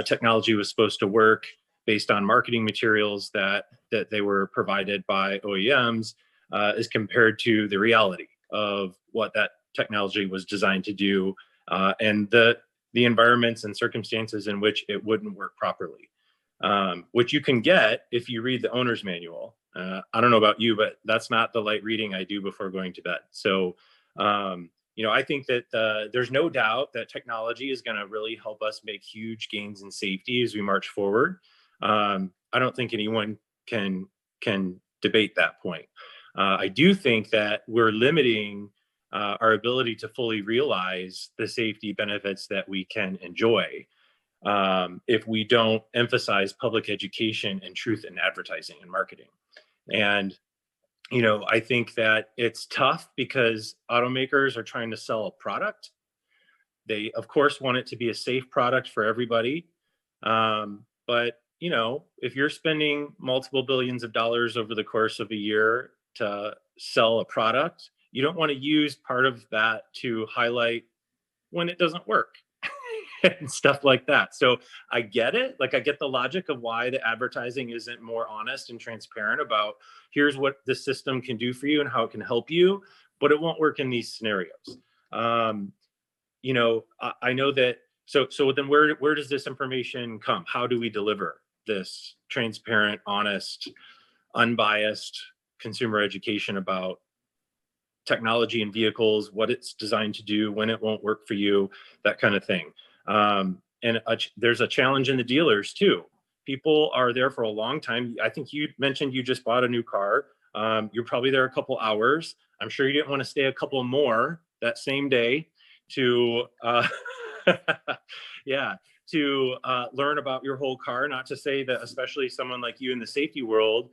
technology was supposed to work based on marketing materials that they were provided by OEMs, as compared to the reality of what that technology was designed to do, and the environments and circumstances in which it wouldn't work properly, which you can get if you read the owner's manual. I don't know about you, but that's not the light reading I do before going to bed. So, you know, I think that there's no doubt that technology is going to really help us make huge gains in safety as we march forward. I don't think anyone can debate that point. I do think that we're limiting our ability to fully realize the safety benefits that we can enjoy if we don't emphasize public education and truth in advertising and marketing. And, you know, I think that it's tough because automakers are trying to sell a product. They, of course, want it to be a safe product for everybody. But, you know, if you're spending multiple billions of dollars over the course of a year to sell a product, you don't want to use part of that to highlight when it doesn't work and stuff like that. So I get it. Like, I get the logic of why the advertising isn't more honest and transparent about here's what the system can do for you and how it can help you, but it won't work in these scenarios. You know, I know that. So then where does this information come? How do we deliver this transparent, honest, unbiased consumer education about technology and vehicles, what it's designed to do, when it won't work for you, that kind of thing. There's a challenge in the dealers too. People are there for a long time. I think you mentioned you just bought a new car. You're probably there a couple hours. I'm sure you didn't want to stay a couple more that same day to learn about your whole car. Not to say that especially someone like you in the safety world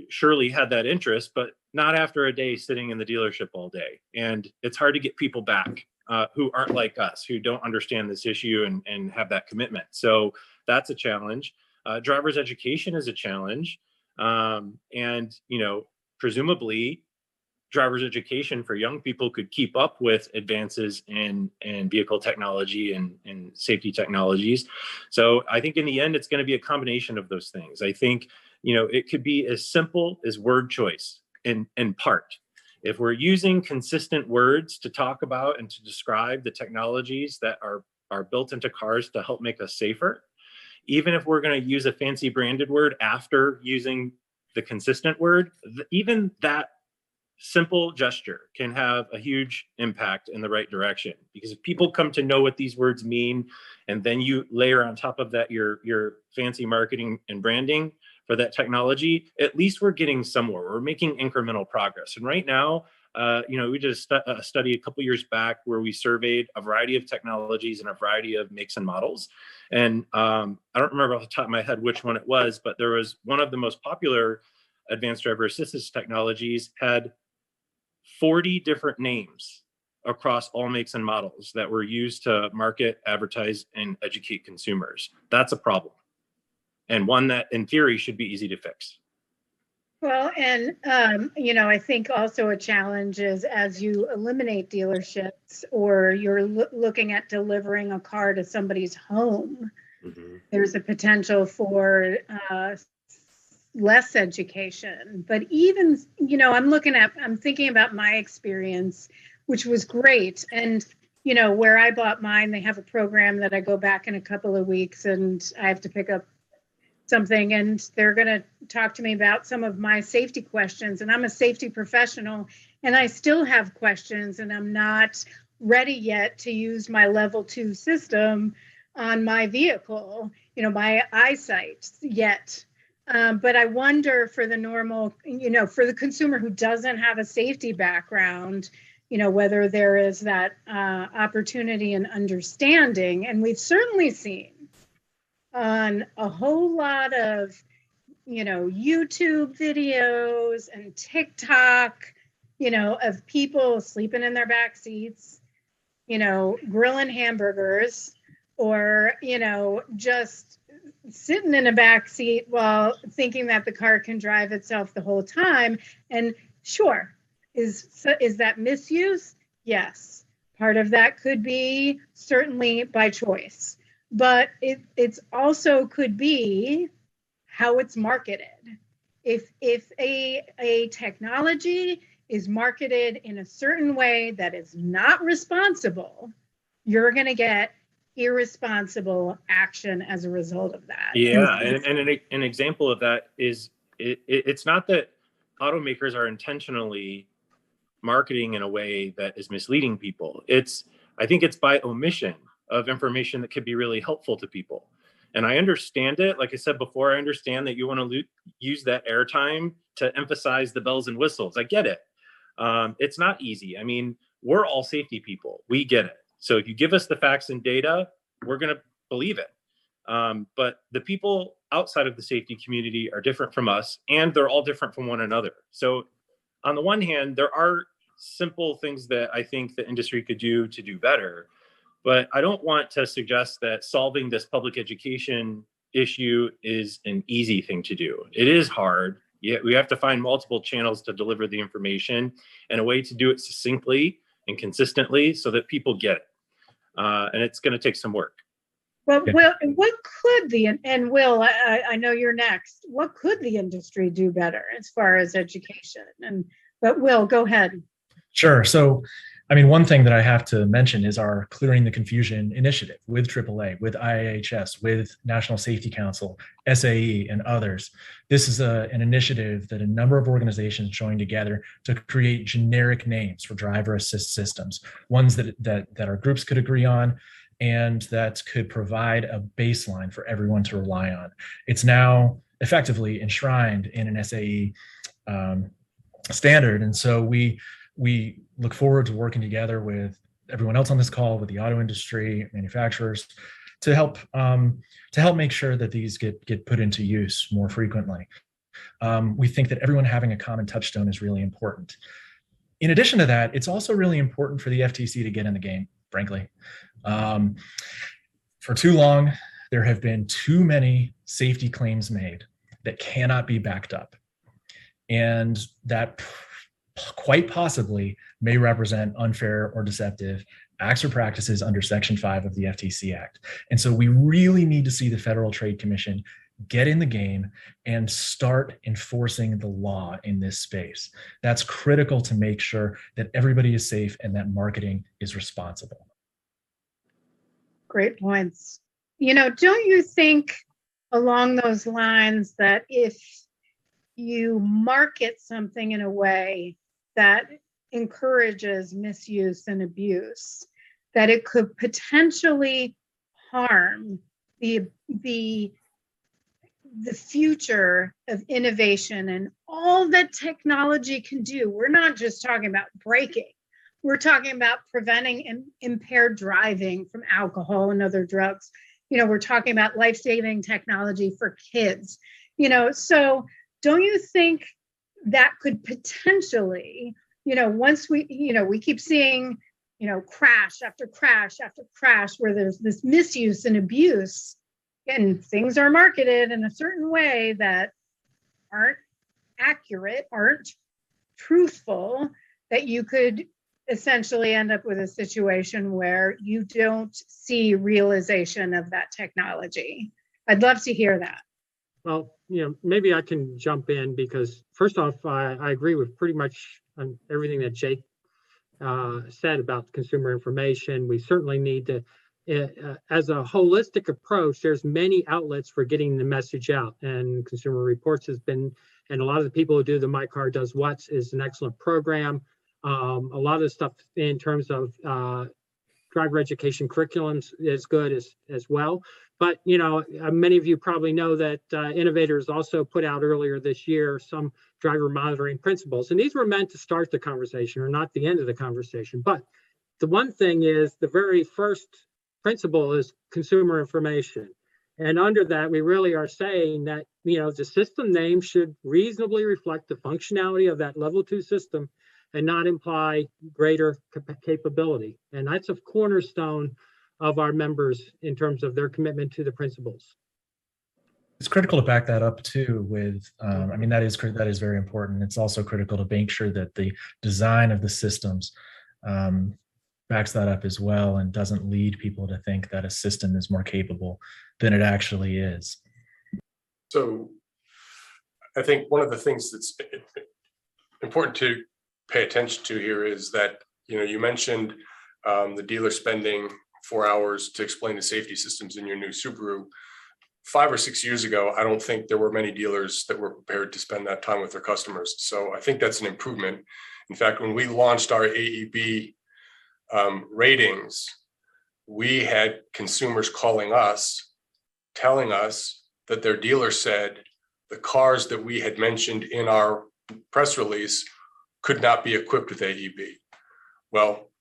surely had that interest, but not after a day sitting in the dealership all day. And it's hard to get people back who aren't like us, who don't understand this issue and have that commitment. So that's a challenge. Driver's education is a challenge. And, you know, presumably driver's education for young people could keep up with advances in vehicle technology and safety technologies. So I think in the end, it's going to be a combination of those things. I think, you know, it could be as simple as word choice in part. If we're using consistent words to talk about and to describe the technologies that are built into cars to help make us safer, even if we're going to use a fancy branded word after using the consistent word, even that simple gesture can have a huge impact in the right direction. Because if people come to know what these words mean, and then you layer on top of that your fancy marketing and branding for that technology, at least we're getting somewhere. We're making incremental progress. And right now, we did a study a couple years back where we surveyed a variety of technologies and a variety of makes and models. And I don't remember off the top of my head which one it was, but there was one of the most popular advanced driver assistance technologies had 40 different names across all makes and models that were used to market, advertise, and educate consumers. That's a problem. And one that in theory should be easy to fix. Well, and, I think also a challenge is as you eliminate dealerships or you're looking at delivering a car to somebody's home, there's a potential for less education. But even, I'm thinking about my experience, which was great. And, where I bought mine, they have a program that I go back in a couple of weeks and I have to pick up something and they're going to talk to me about some of my safety questions. And I'm a safety professional and I still have questions and I'm not ready yet to use my level 2 system on my vehicle, my eyesight yet. But I wonder for the normal, for the consumer who doesn't have a safety background, whether there is that opportunity and understanding. And we've certainly seen on a whole lot of, YouTube videos and TikTok, of people sleeping in their back seats, grilling hamburgers or, just sitting in a back seat while thinking that the car can drive itself the whole time. And sure, is that misuse? Yes. Part of that could be certainly by choice. But it's also could be how it's marketed. If a technology is marketed in a certain way that is not responsible, you're going to get irresponsible action as a result of that. Yeah, and an example of that is it's not that automakers are intentionally marketing in a way that is misleading people. I think it's by omission of information that could be really helpful to people. And I understand it. Like I said before, I understand that you want to use that airtime to emphasize the bells and whistles. I get it. It's not easy. I mean, we're all safety people. We get it. So if you give us the facts and data, we're going to believe it. But the people outside of the safety community are different from us, and they're all different from one another. So on the one hand, there are simple things that I think the industry could do to do better. But I don't want to suggest that solving this public education issue is an easy thing to do. It is hard. Yet we have to find multiple channels to deliver the information and a way to do it succinctly and consistently so that people get it. And it's going to take some work. Well, Will, what could Will, I know you're next. What could the industry do better as far as education? But Will, go ahead. Sure. So, one thing that I have to mention is our Clearing the Confusion initiative with AAA, with IIHS, with National Safety Council, SAE, and others. This is an initiative that a number of organizations joined together to create generic names for driver assist systems, ones that our groups could agree on, and that could provide a baseline for everyone to rely on. It's now effectively enshrined in an SAE standard. And so we look forward to working together with everyone else on this call, with the auto industry, manufacturers, to help make sure that these get put into use more frequently. We think that everyone having a common touchstone is really important. In addition to that, it's also really important for the FTC to get in the game, frankly. For too long, there have been too many safety claims made that cannot be backed up. And that quite possibly may represent unfair or deceptive acts or practices under Section 5 of the FTC Act. And so we really need to see the Federal Trade Commission get in the game and start enforcing the law in this space. That's critical to make sure that everybody is safe and that marketing is responsible. Great points. Don't you think along those lines that if you market something in a way that encourages misuse and abuse, that it could potentially harm the future of innovation and all that technology can do. We're not just talking about braking. We're talking about preventing impaired driving from alcohol and other drugs. We're talking about life-saving technology for kids. So don't you think that could potentially, once we keep seeing, crash after crash after crash where there's this misuse and abuse, and things are marketed in a certain way that aren't accurate, aren't truthful, that you could essentially end up with a situation where you don't see realization of that technology? I'd love to hear that. Well, maybe I can jump in because first off, I agree with pretty much on everything that Jake said about consumer information. We certainly need to, as a holistic approach, there's many outlets for getting the message out, and Consumer Reports has been, and a lot of the people who do the My Car Does What is an excellent program. A lot of the stuff in terms of driver education curriculums is good as well. But, many of you probably know that Innovators also put out earlier this year some driver monitoring principles. And these were meant to start the conversation or not the end of the conversation. But the one thing is the very first principle is consumer information. And under that, we really are saying that, the system name should reasonably reflect the functionality of that level 2 system and not imply greater capability. And that's a cornerstone of our members in terms of their commitment to the principles. It's critical to back that up too with, that is very important. It's also critical to make sure that the design of the systems backs that up as well and doesn't lead people to think that a system is more capable than it actually is. So I think one of the things that's important to pay attention to here is that, you mentioned the dealer spending 4 hours to explain the safety systems in your new Subaru. 5 or 6 years ago, I don't think there were many dealers that were prepared to spend that time with their customers. So I think that's an improvement. In fact, when we launched our AEB ratings, we had consumers calling us, telling us that their dealer said the cars that we had mentioned in our press release could not be equipped with AEB. Well,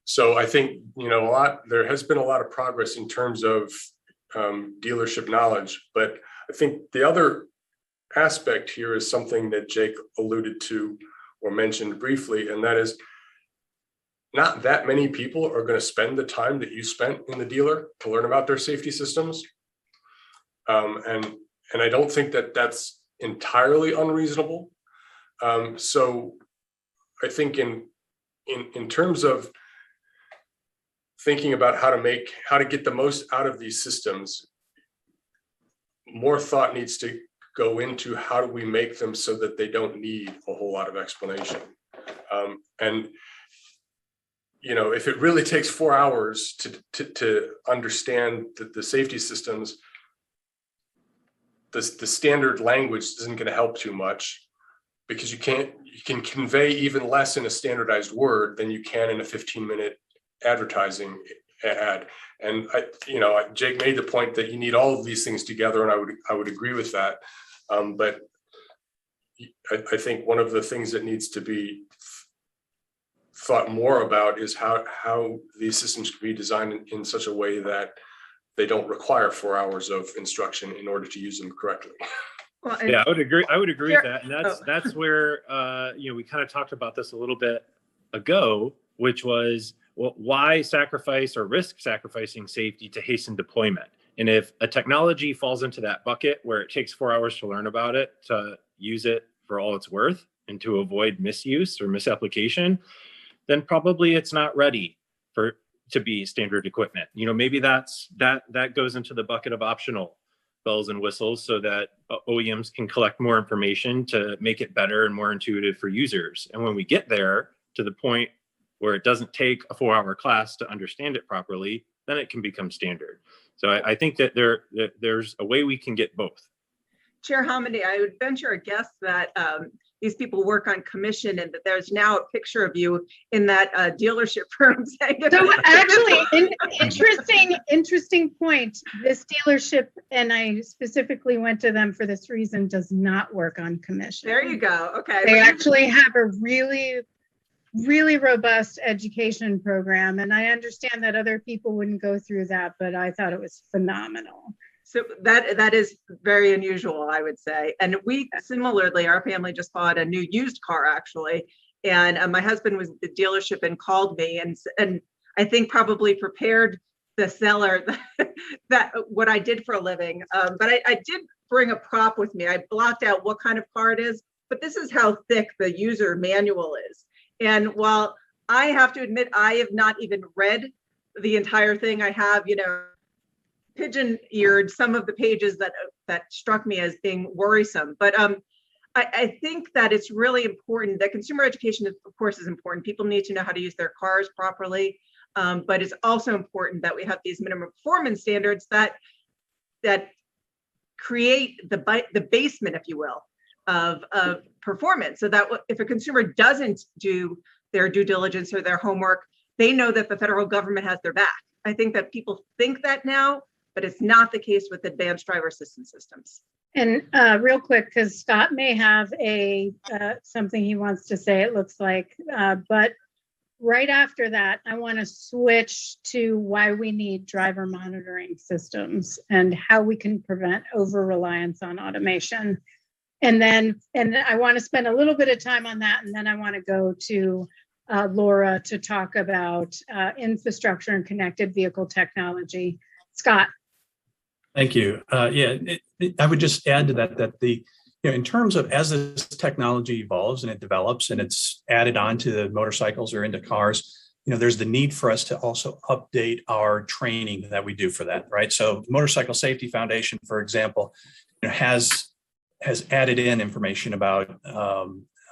so I think, there has been a lot of progress in terms of dealership knowledge, but I think the other aspect here is something that Jake alluded to or mentioned briefly, and that is not that many people are going to spend the time that you spent in the dealer to learn about their safety systems. And I don't think that that's entirely unreasonable. So I think in terms of thinking about how to get the most out of these systems, more thought needs to go into how do we make them so that they don't need a whole lot of explanation. And if it really takes 4 hours to understand the safety systems, the standard language isn't going to help too much, because you can convey even less in a standardized word than you can in a 15-minute advertising ad. And Jake made the point that you need all of these things together, and I would agree with that. But I think one of the things that needs to be thought more about is how these systems can be designed in such a way that they don't require 4 hours of instruction in order to use them correctly. Well, yeah, I would agree with that. And that's where, we kind of talked about this a little bit ago, which was, well, why sacrifice or risk sacrificing safety to hasten deployment? And if a technology falls into that bucket where it takes 4 hours to learn about it, to use it for all it's worth and to avoid misuse or misapplication, then probably it's not ready to be standard equipment. Maybe that goes into the bucket of optional bells and whistles so that OEMs can collect more information to make it better and more intuitive for users. And when we get there to the point where it doesn't take a 4-hour class to understand it properly, then it can become standard. So I think that there's a way we can get both. Chair Hamady, I would venture a guess that these people work on commission and that there's now a picture of you in that dealership room. So actually, interesting point. This dealership, and I specifically went to them for this reason, does not work on commission. There you go. Okay. They actually have a really robust education program. And I understand that other people wouldn't go through that, but I thought it was phenomenal. So that is very unusual, I would say. And we similarly, our family just bought a new used car actually. And my husband was at the dealership and called me and I think probably prepared the seller that what I did for a living. But I did bring a prop with me. I blocked out what kind of car it is, but this is how thick the user manual is. And while I have to admit, I have not even read the entire thing. I have, pigeon-eared some of the pages that struck me as being worrisome. But I think that it's really important that consumer education, of course, is important. People need to know how to use their cars properly. But it's also important that we have these minimum performance standards that create the basement, if you will, of performance, so that if a consumer doesn't do their due diligence or their homework, they know that the federal government has their back. I think that people think that now, but it's not the case with advanced driver assistance systems. And real quick, because Scott may have something he wants to say, it looks like, but right after that, I want to switch to why we need driver monitoring systems and how we can prevent over-reliance on automation. And I want to spend a little bit of time on that, and then I want to go to Laura to talk about infrastructure and connected vehicle technology. Scott. Thank you. I would just add to that in terms of as this technology evolves and it develops and it's added onto the motorcycles or into cars, there's the need for us to also update our training that we do for that, right? So Motorcycle Safety Foundation, for example, has added in information about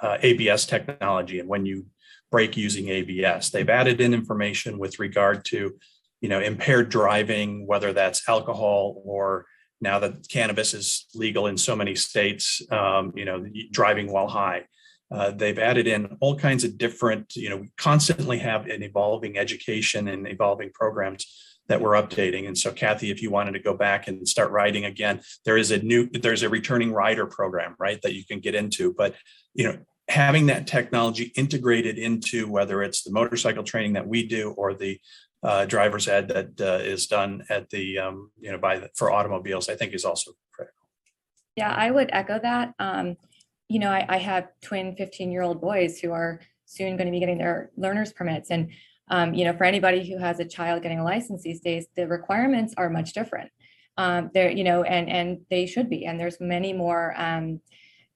ABS technology and when you brake using ABS. They've added in information with regard to impaired driving, whether that's alcohol or now that cannabis is legal in so many states, driving while high. They've added in all kinds of different, we constantly have an evolving education and evolving programs that we're updating. And so Kathy, if you wanted to go back and start riding again, there's a returning rider program, right, that you can get into. But, having that technology integrated into whether it's the motorcycle training that we do or the driver's ed that is done at the for automobiles, I think is also critical. Yeah, I would echo that. I have twin 15-year-old boys who are soon going to be getting their learner's permits, and for anybody who has a child getting a license these days, the requirements are much different. And they should be, and there's many more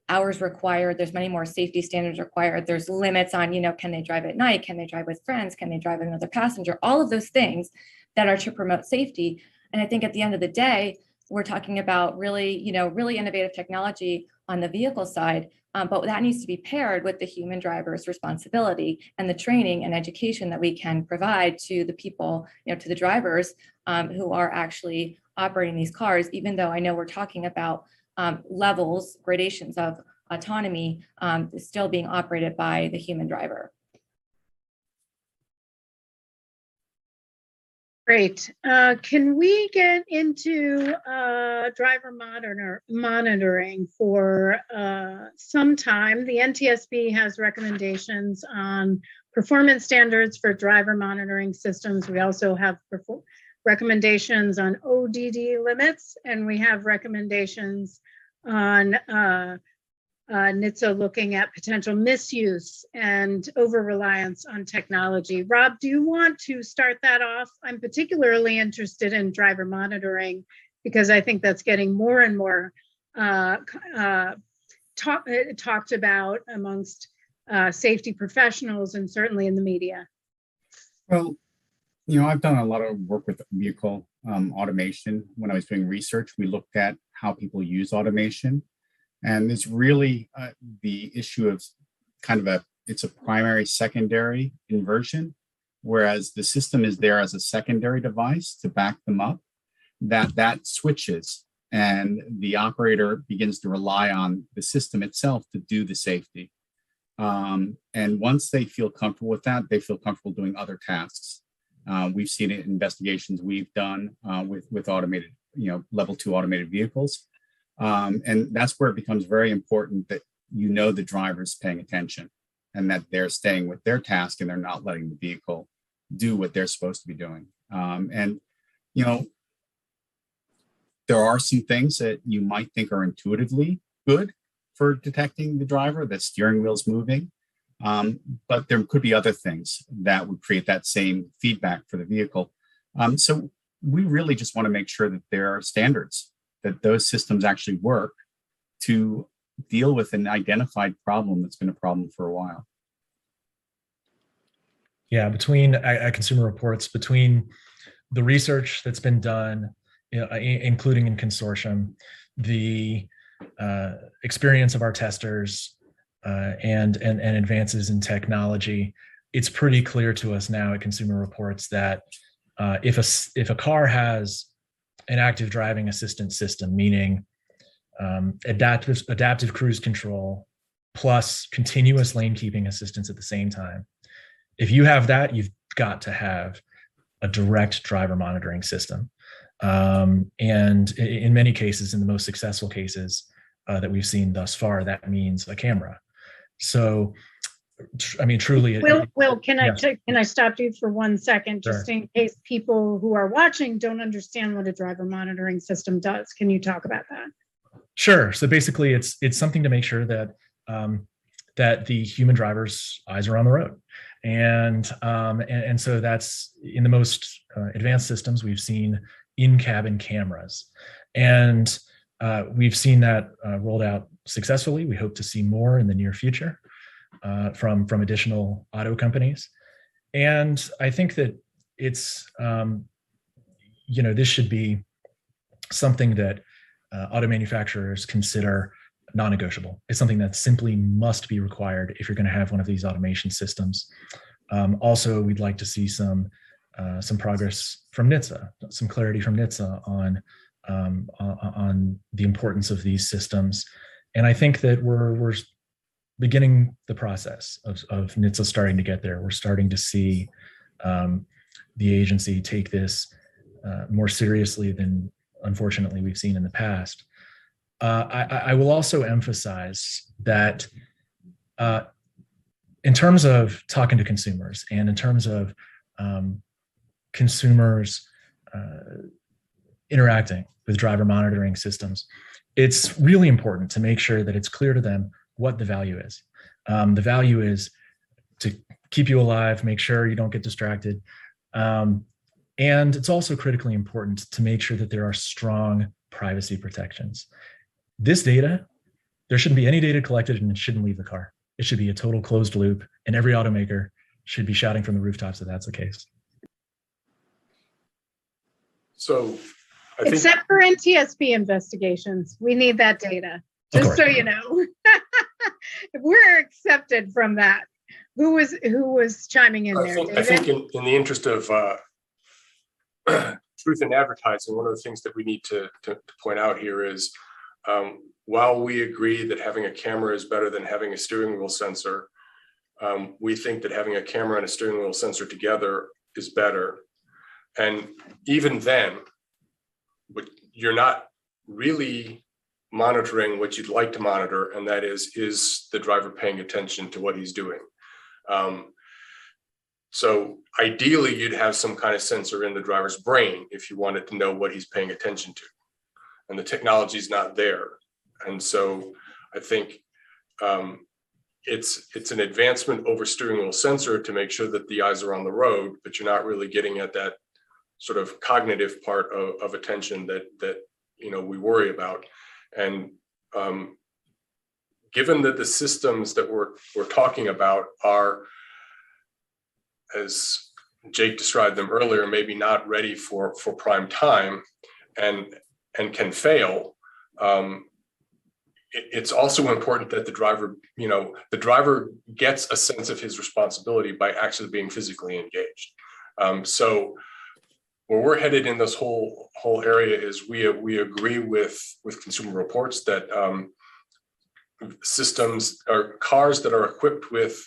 hours required. There's many more safety standards required. There's limits on, can they drive at night? Can they drive with friends? Can they drive with another passenger? All of those things that are to promote safety. And I think at the end of the day, we're talking about really innovative technology on the vehicle side, but that needs to be paired with the human driver's responsibility and the training and education that we can provide to the people, to the drivers who are actually operating these cars, even though I know we're talking about levels, gradations of autonomy still being operated by the human driver. Great. Can we get into driver monitoring for some time? The NTSB has recommendations on performance standards for driver monitoring systems. We also have recommendations on ODD limits, and we have recommendations on NHTSA looking at potential misuse and over-reliance on technology. Rob, do you want to start that off? I'm particularly interested in driver monitoring because I think that's getting more and more talked about amongst safety professionals and certainly in the media. Well, I've done a lot of work with vehicle automation. When I was doing research, we looked at how people use automation. And it's really the issue of it's a primary, secondary inversion, whereas the system is there as a secondary device to back them up. that switches and the operator begins to rely on the system itself to do the safety. And once they feel comfortable with that, they feel comfortable doing other tasks. We've seen it in investigations we've done with automated, level 2 automated vehicles. And that's where it becomes very important that the driver's paying attention and that they're staying with their task and they're not letting the vehicle do what they're supposed to be doing. There are some things that you might think are intuitively good for detecting the driver, the steering wheel's moving, but there could be other things that would create that same feedback for the vehicle. So we really just want to make sure that there are standards, that those systems actually work to deal with an identified problem that's been a problem for a while. Yeah, between Consumer Reports, between the research that's been done, including in consortium, the experience of our testers, and advances in technology, it's pretty clear to us now at Consumer Reports that if a car has an active driving assistance system, meaning adaptive cruise control plus continuous lane keeping assistance at the same time, if you have that, you've got to have a direct driver monitoring system. And in many cases, in the most successful cases that we've seen thus far, that means a camera. So, I mean, truly. Will, can yes. I stop you for 1 second, just Sure. in case people who are watching don't understand what a driver monitoring system does? Can you talk about that? Sure. So basically, it's something to make sure that that the human driver's eyes are on the road, and so that's in the most advanced systems we've seen in-cabin cameras, and we've seen that rolled out successfully. We hope to see more in the near future from additional auto companies, and I think that it's this should be something that auto manufacturers consider non-negotiable. It's something that simply must be required if you're going to have one of these automation systems. Also, we'd like to see some progress from NHTSA, some clarity from NHTSA on the importance of these systems. And I think that we're beginning the process of NHTSA starting to get there. We're starting to see the agency take this more seriously than, unfortunately, we've seen in the past. I will also emphasize that in terms of talking to consumers and in terms of consumers interacting with driver monitoring systems, it's really important to make sure that it's clear to them what the value is. The value is to keep you alive, make sure you don't get distracted. And it's also critically important to make sure that there are strong privacy protections. This data, there shouldn't be any data collected and it shouldn't leave the car. It should be a total closed loop, and every automaker should be shouting from the rooftops that that's the case. So I think, Except for NTSB investigations, we need that data, just so you know. We're accepted from that. Who was chiming in there, David? I think in the interest of truth in advertising, one of the things that we need to point out here is, while we agree that having a camera is better than having a steering wheel sensor, we think that having a camera and a steering wheel sensor together is better. And even then, you're not really monitoring what you'd like to monitor, and that is the driver paying attention to what he's doing? So ideally, you'd have some kind of sensor in the driver's brain if you wanted to know what he's paying attention to, and the technology is not there. And so I think it's an advancement over steering wheel sensor to make sure that the eyes are on the road, but you're not really getting at that sort of cognitive part of attention that we worry about. And given that the systems that we're talking about are, as Jake described them earlier, maybe not ready for prime time and can fail, it's also important that the driver gets a sense of his responsibility by actually being physically engaged. So where we're headed in this whole area is we agree with Consumer Reports that systems or cars that are equipped with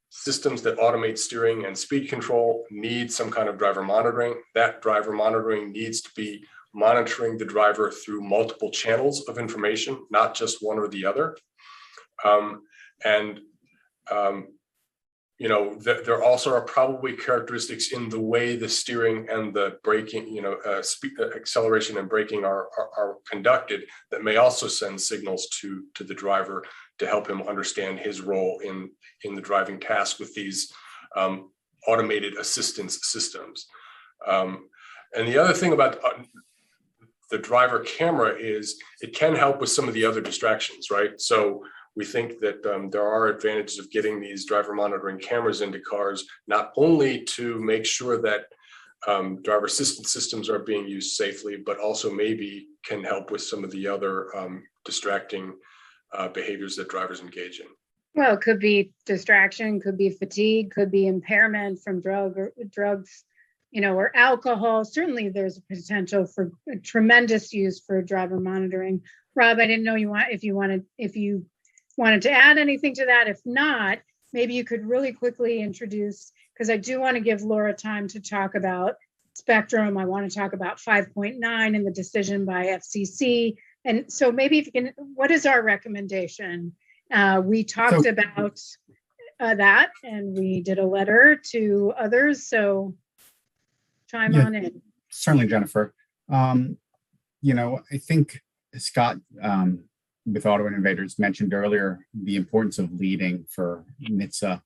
systems that automate steering and speed control need some kind of driver monitoring. That driver monitoring needs to be monitoring the driver through multiple channels of information, not just one or the other. There also are probably characteristics in the way the steering and the braking, acceleration and braking are conducted that may also send signals to the driver to help him understand his role in the driving task with these automated assistance systems. And the other thing about the driver camera is it can help with some of the other distractions, right? So we think that there are advantages of getting these driver monitoring cameras into cars, not only to make sure that driver assistance systems are being used safely, but also maybe can help with some of the other distracting behaviors that drivers engage in. Well, it could be distraction, could be fatigue, could be impairment from drugs, or alcohol. Certainly there's a potential for tremendous use for driver monitoring. Rob, I didn't know if you wanted to add anything to that. If not, maybe you could really quickly introduce, because I do want to give Laura time to talk about spectrum. I want to talk about 5.9 and the decision by FCC. And so maybe if you can, what is our recommendation? We talked about that, and we did a letter to others. So chime on in. Certainly, Jennifer. I think Scott, with Auto Innovators, mentioned earlier the importance of leading for NHTSA.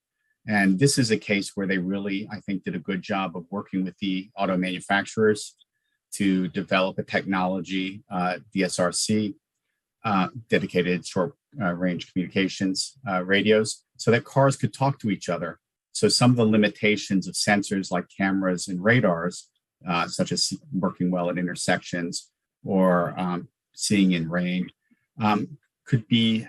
And this is a case where they really, I think, did a good job of working with the auto manufacturers to develop a technology, DSRC, dedicated short range communications radios, so that cars could talk to each other. So some of the limitations of sensors like cameras and radars, such as working well at intersections or seeing in rain, there'd be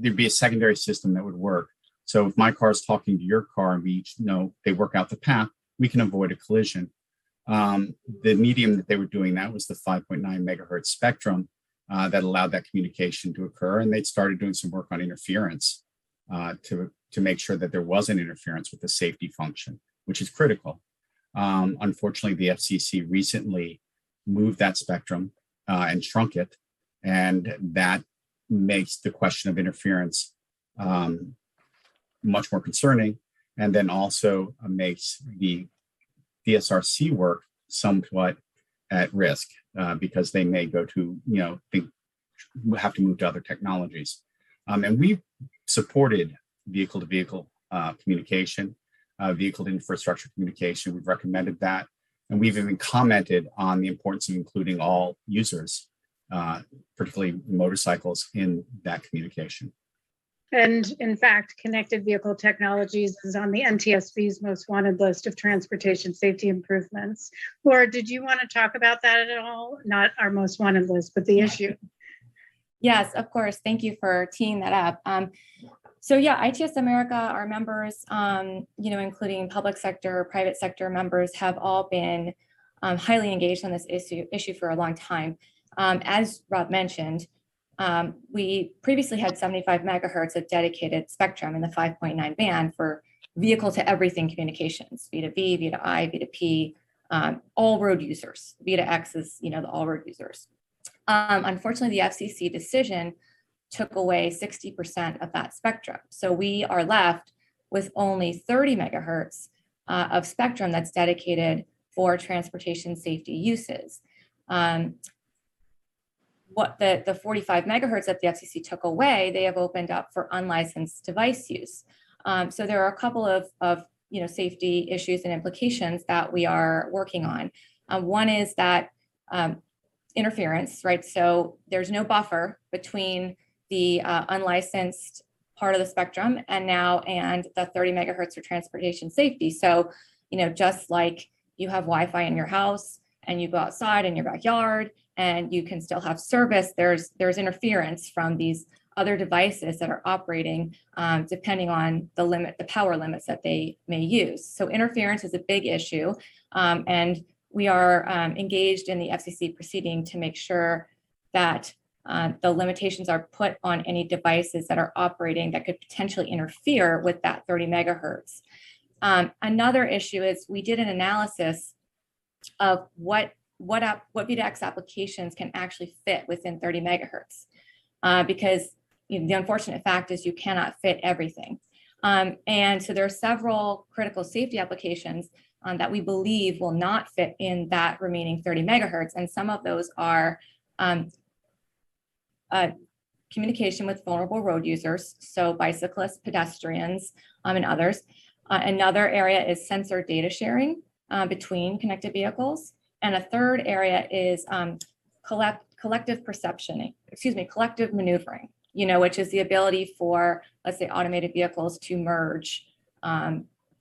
a secondary system that would work. So if my car is talking to your car and we each know they work out the path, we can avoid a collision. The medium that they were doing that was the 5.9 megahertz spectrum that allowed that communication to occur. And they'd started doing some work on interference to make sure that there wasn't interference with the safety function, which is critical. Unfortunately, the FCC recently moved that spectrum and shrunk it. And that makes the question of interference much more concerning, and then also makes the DSRC work somewhat at risk because they may go to, have to move to other technologies. And we supported vehicle-to-vehicle communication, vehicle-to-infrastructure communication. We've recommended that. And we've even commented on the importance of including all users, particularly motorcycles, in that communication. And in fact, connected vehicle technologies is on the NTSB's most wanted list of transportation safety improvements. Laura, did you want to talk about that at all? Not our most wanted list, but the issue. Yes, of course. Thank you for teeing that up. So yeah, ITS America, our members, including public sector, private sector members, have all been highly engaged on this issue for a long time. As Rob mentioned, we previously had 75 megahertz of dedicated spectrum in the 5.9 band for vehicle to everything communications, V2V, V2I, V2P, all road users. V2X is, the all road users. Unfortunately, the FCC decision took away 60% of that spectrum. So we are left with only 30 megahertz of spectrum that's dedicated for transportation safety uses. What the 45 megahertz that the FCC took away, they have opened up for unlicensed device use. So there are a couple of safety issues and implications that we are working on. One is that interference, right? So there's no buffer between the unlicensed part of the spectrum and the 30 megahertz for transportation safety. So, just like you have Wi-Fi in your house and you go outside in your backyard and you can still have service, there's interference from these other devices that are operating depending on the power limits that they may use. So interference is a big issue, and we are engaged in the FCC proceeding to make sure that the limitations are put on any devices that are operating that could potentially interfere with that 30 megahertz. Another issue is we did an analysis of what V2X applications can actually fit within 30 megahertz, because the unfortunate fact is you cannot fit everything. And so there are several critical safety applications that we believe will not fit in that remaining 30 megahertz. And some of those are communication with vulnerable road users, so bicyclists, pedestrians, and others. Another area is sensor data sharing between connected vehicles. And a third area is collective maneuvering, which is the ability for, let's say, automated vehicles to merge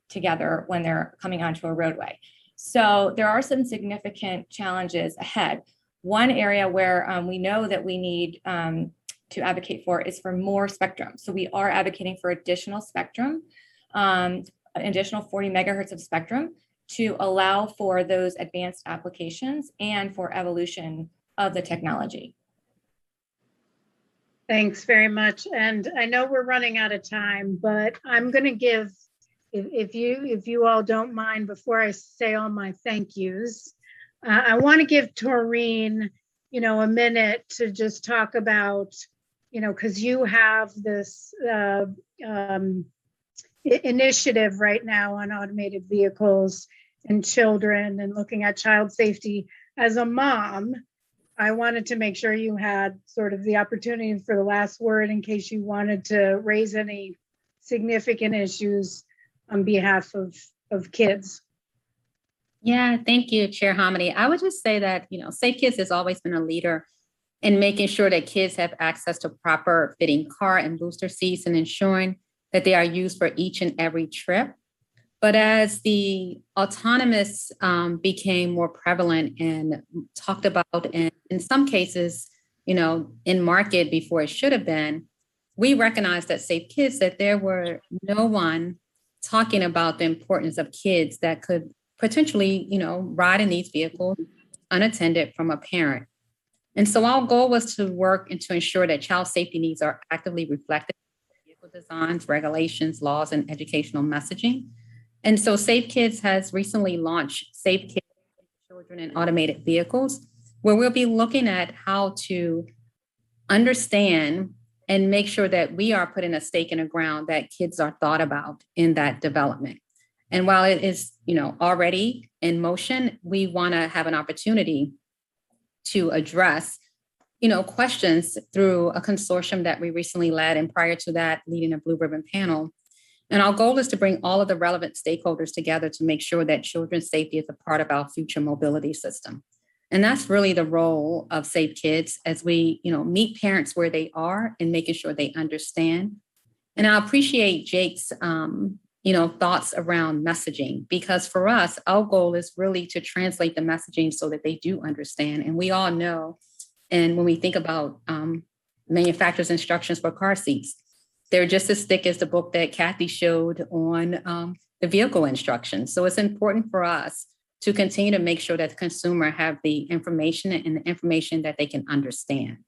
together when they're coming onto a roadway. So there are some significant challenges ahead. One area where we know that we need to advocate for is for more spectrum. So we are advocating for additional spectrum, additional 40 megahertz of spectrum to allow for those advanced applications and for evolution of the technology. Thanks very much. And I know we're running out of time, but I'm going to give, if you all don't mind, before I say all my thank yous, I want to give Taurine, a minute to just talk about, because you have this initiative right now on automated vehicles and children and looking at child safety. As a mom, I wanted to make sure you had sort of the opportunity for the last word in case you wanted to raise any significant issues on behalf of kids. Yeah, thank you, Chair Hamady. I would just say that, Safe Kids has always been a leader in making sure that kids have access to proper fitting car and booster seats and ensuring that they are used for each and every trip. But as the autonomous became more prevalent and talked about, and in some cases, in market before it should have been, we recognized at Safe Kids that there were no one talking about the importance of kids that could potentially, ride in these vehicles unattended from a parent. And so our goal was to work and to ensure that child safety needs are actively reflected in vehicle designs, regulations, laws, and educational messaging. And so Safe Kids has recently launched Safe Kids Children in Automated Vehicles, where we'll be looking at how to understand and make sure that we are putting a stake in the ground that kids are thought about in that development. And while it is, already in motion, we want to have an opportunity to address, questions through a consortium that we recently led, and prior to that, leading a blue ribbon panel. And our goal is to bring all of the relevant stakeholders together to make sure that children's safety is a part of our future mobility system. And that's really the role of Safe Kids as we, meet parents where they are and making sure they understand. And I appreciate Jake's, thoughts around messaging, because for us, our goal is really to translate the messaging so that they do understand. And we all know, and when we think about manufacturers' instructions for car seats, they're just as thick as the book that Kathy showed on the vehicle instructions. So it's important for us to continue to make sure that the consumer have the information and the information that they can understand.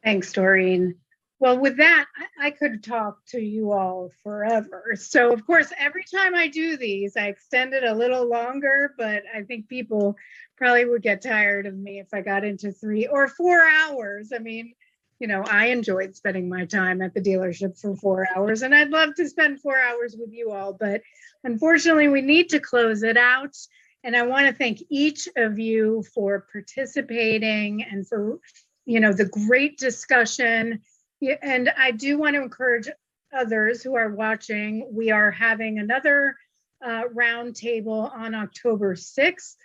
Thanks, Doreen. Well, with that, I could talk to you all forever. So of course, every time I do these, I extend it a little longer, but I think people probably would get tired of me if I got into 3 or 4 hours. I mean, I enjoyed spending my time at the dealership for 4 hours, and I'd love to spend 4 hours with you all, but unfortunately we need to close it out. And I want to thank each of you for participating and for, the great discussion. And I do want to encourage others who are watching. We are having another roundtable on October 6th,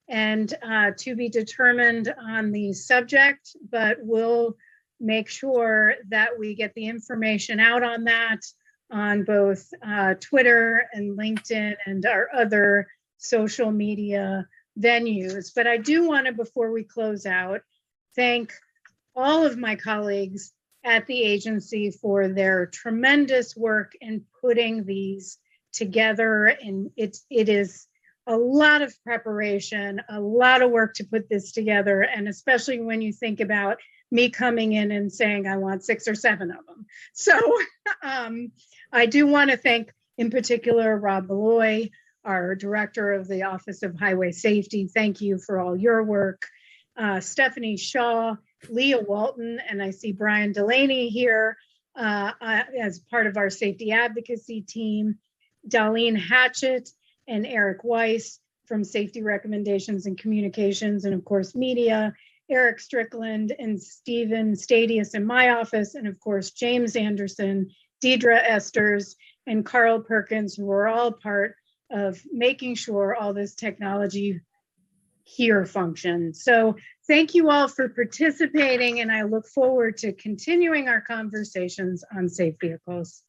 and to be determined on the subject, but we'll make sure that we get the information out on that on both Twitter and LinkedIn and our other social media venues. But I do want to, before we close out, thank all of my colleagues at the agency for their tremendous work in putting these together. And it is a lot of preparation, a lot of work to put this together. And especially when you think about me coming in and saying, I want 6 or 7 of them. So I do want to thank in particular, Rob Malloy, our director of the Office of Highway Safety. Thank you for all your work. Stephanie Shaw, Leah Walton, and I see Brian Delaney here as part of our safety advocacy team. Darlene Hatchett and Eric Weiss from Safety Recommendations and Communications, and of course, media. Eric Strickland and Stephen Stadius in my office, and of course, James Anderson, Deidre Esters, and Carl Perkins, who are all part of making sure all this technology here functions. So thank you all for participating, and I look forward to continuing our conversations on safe vehicles.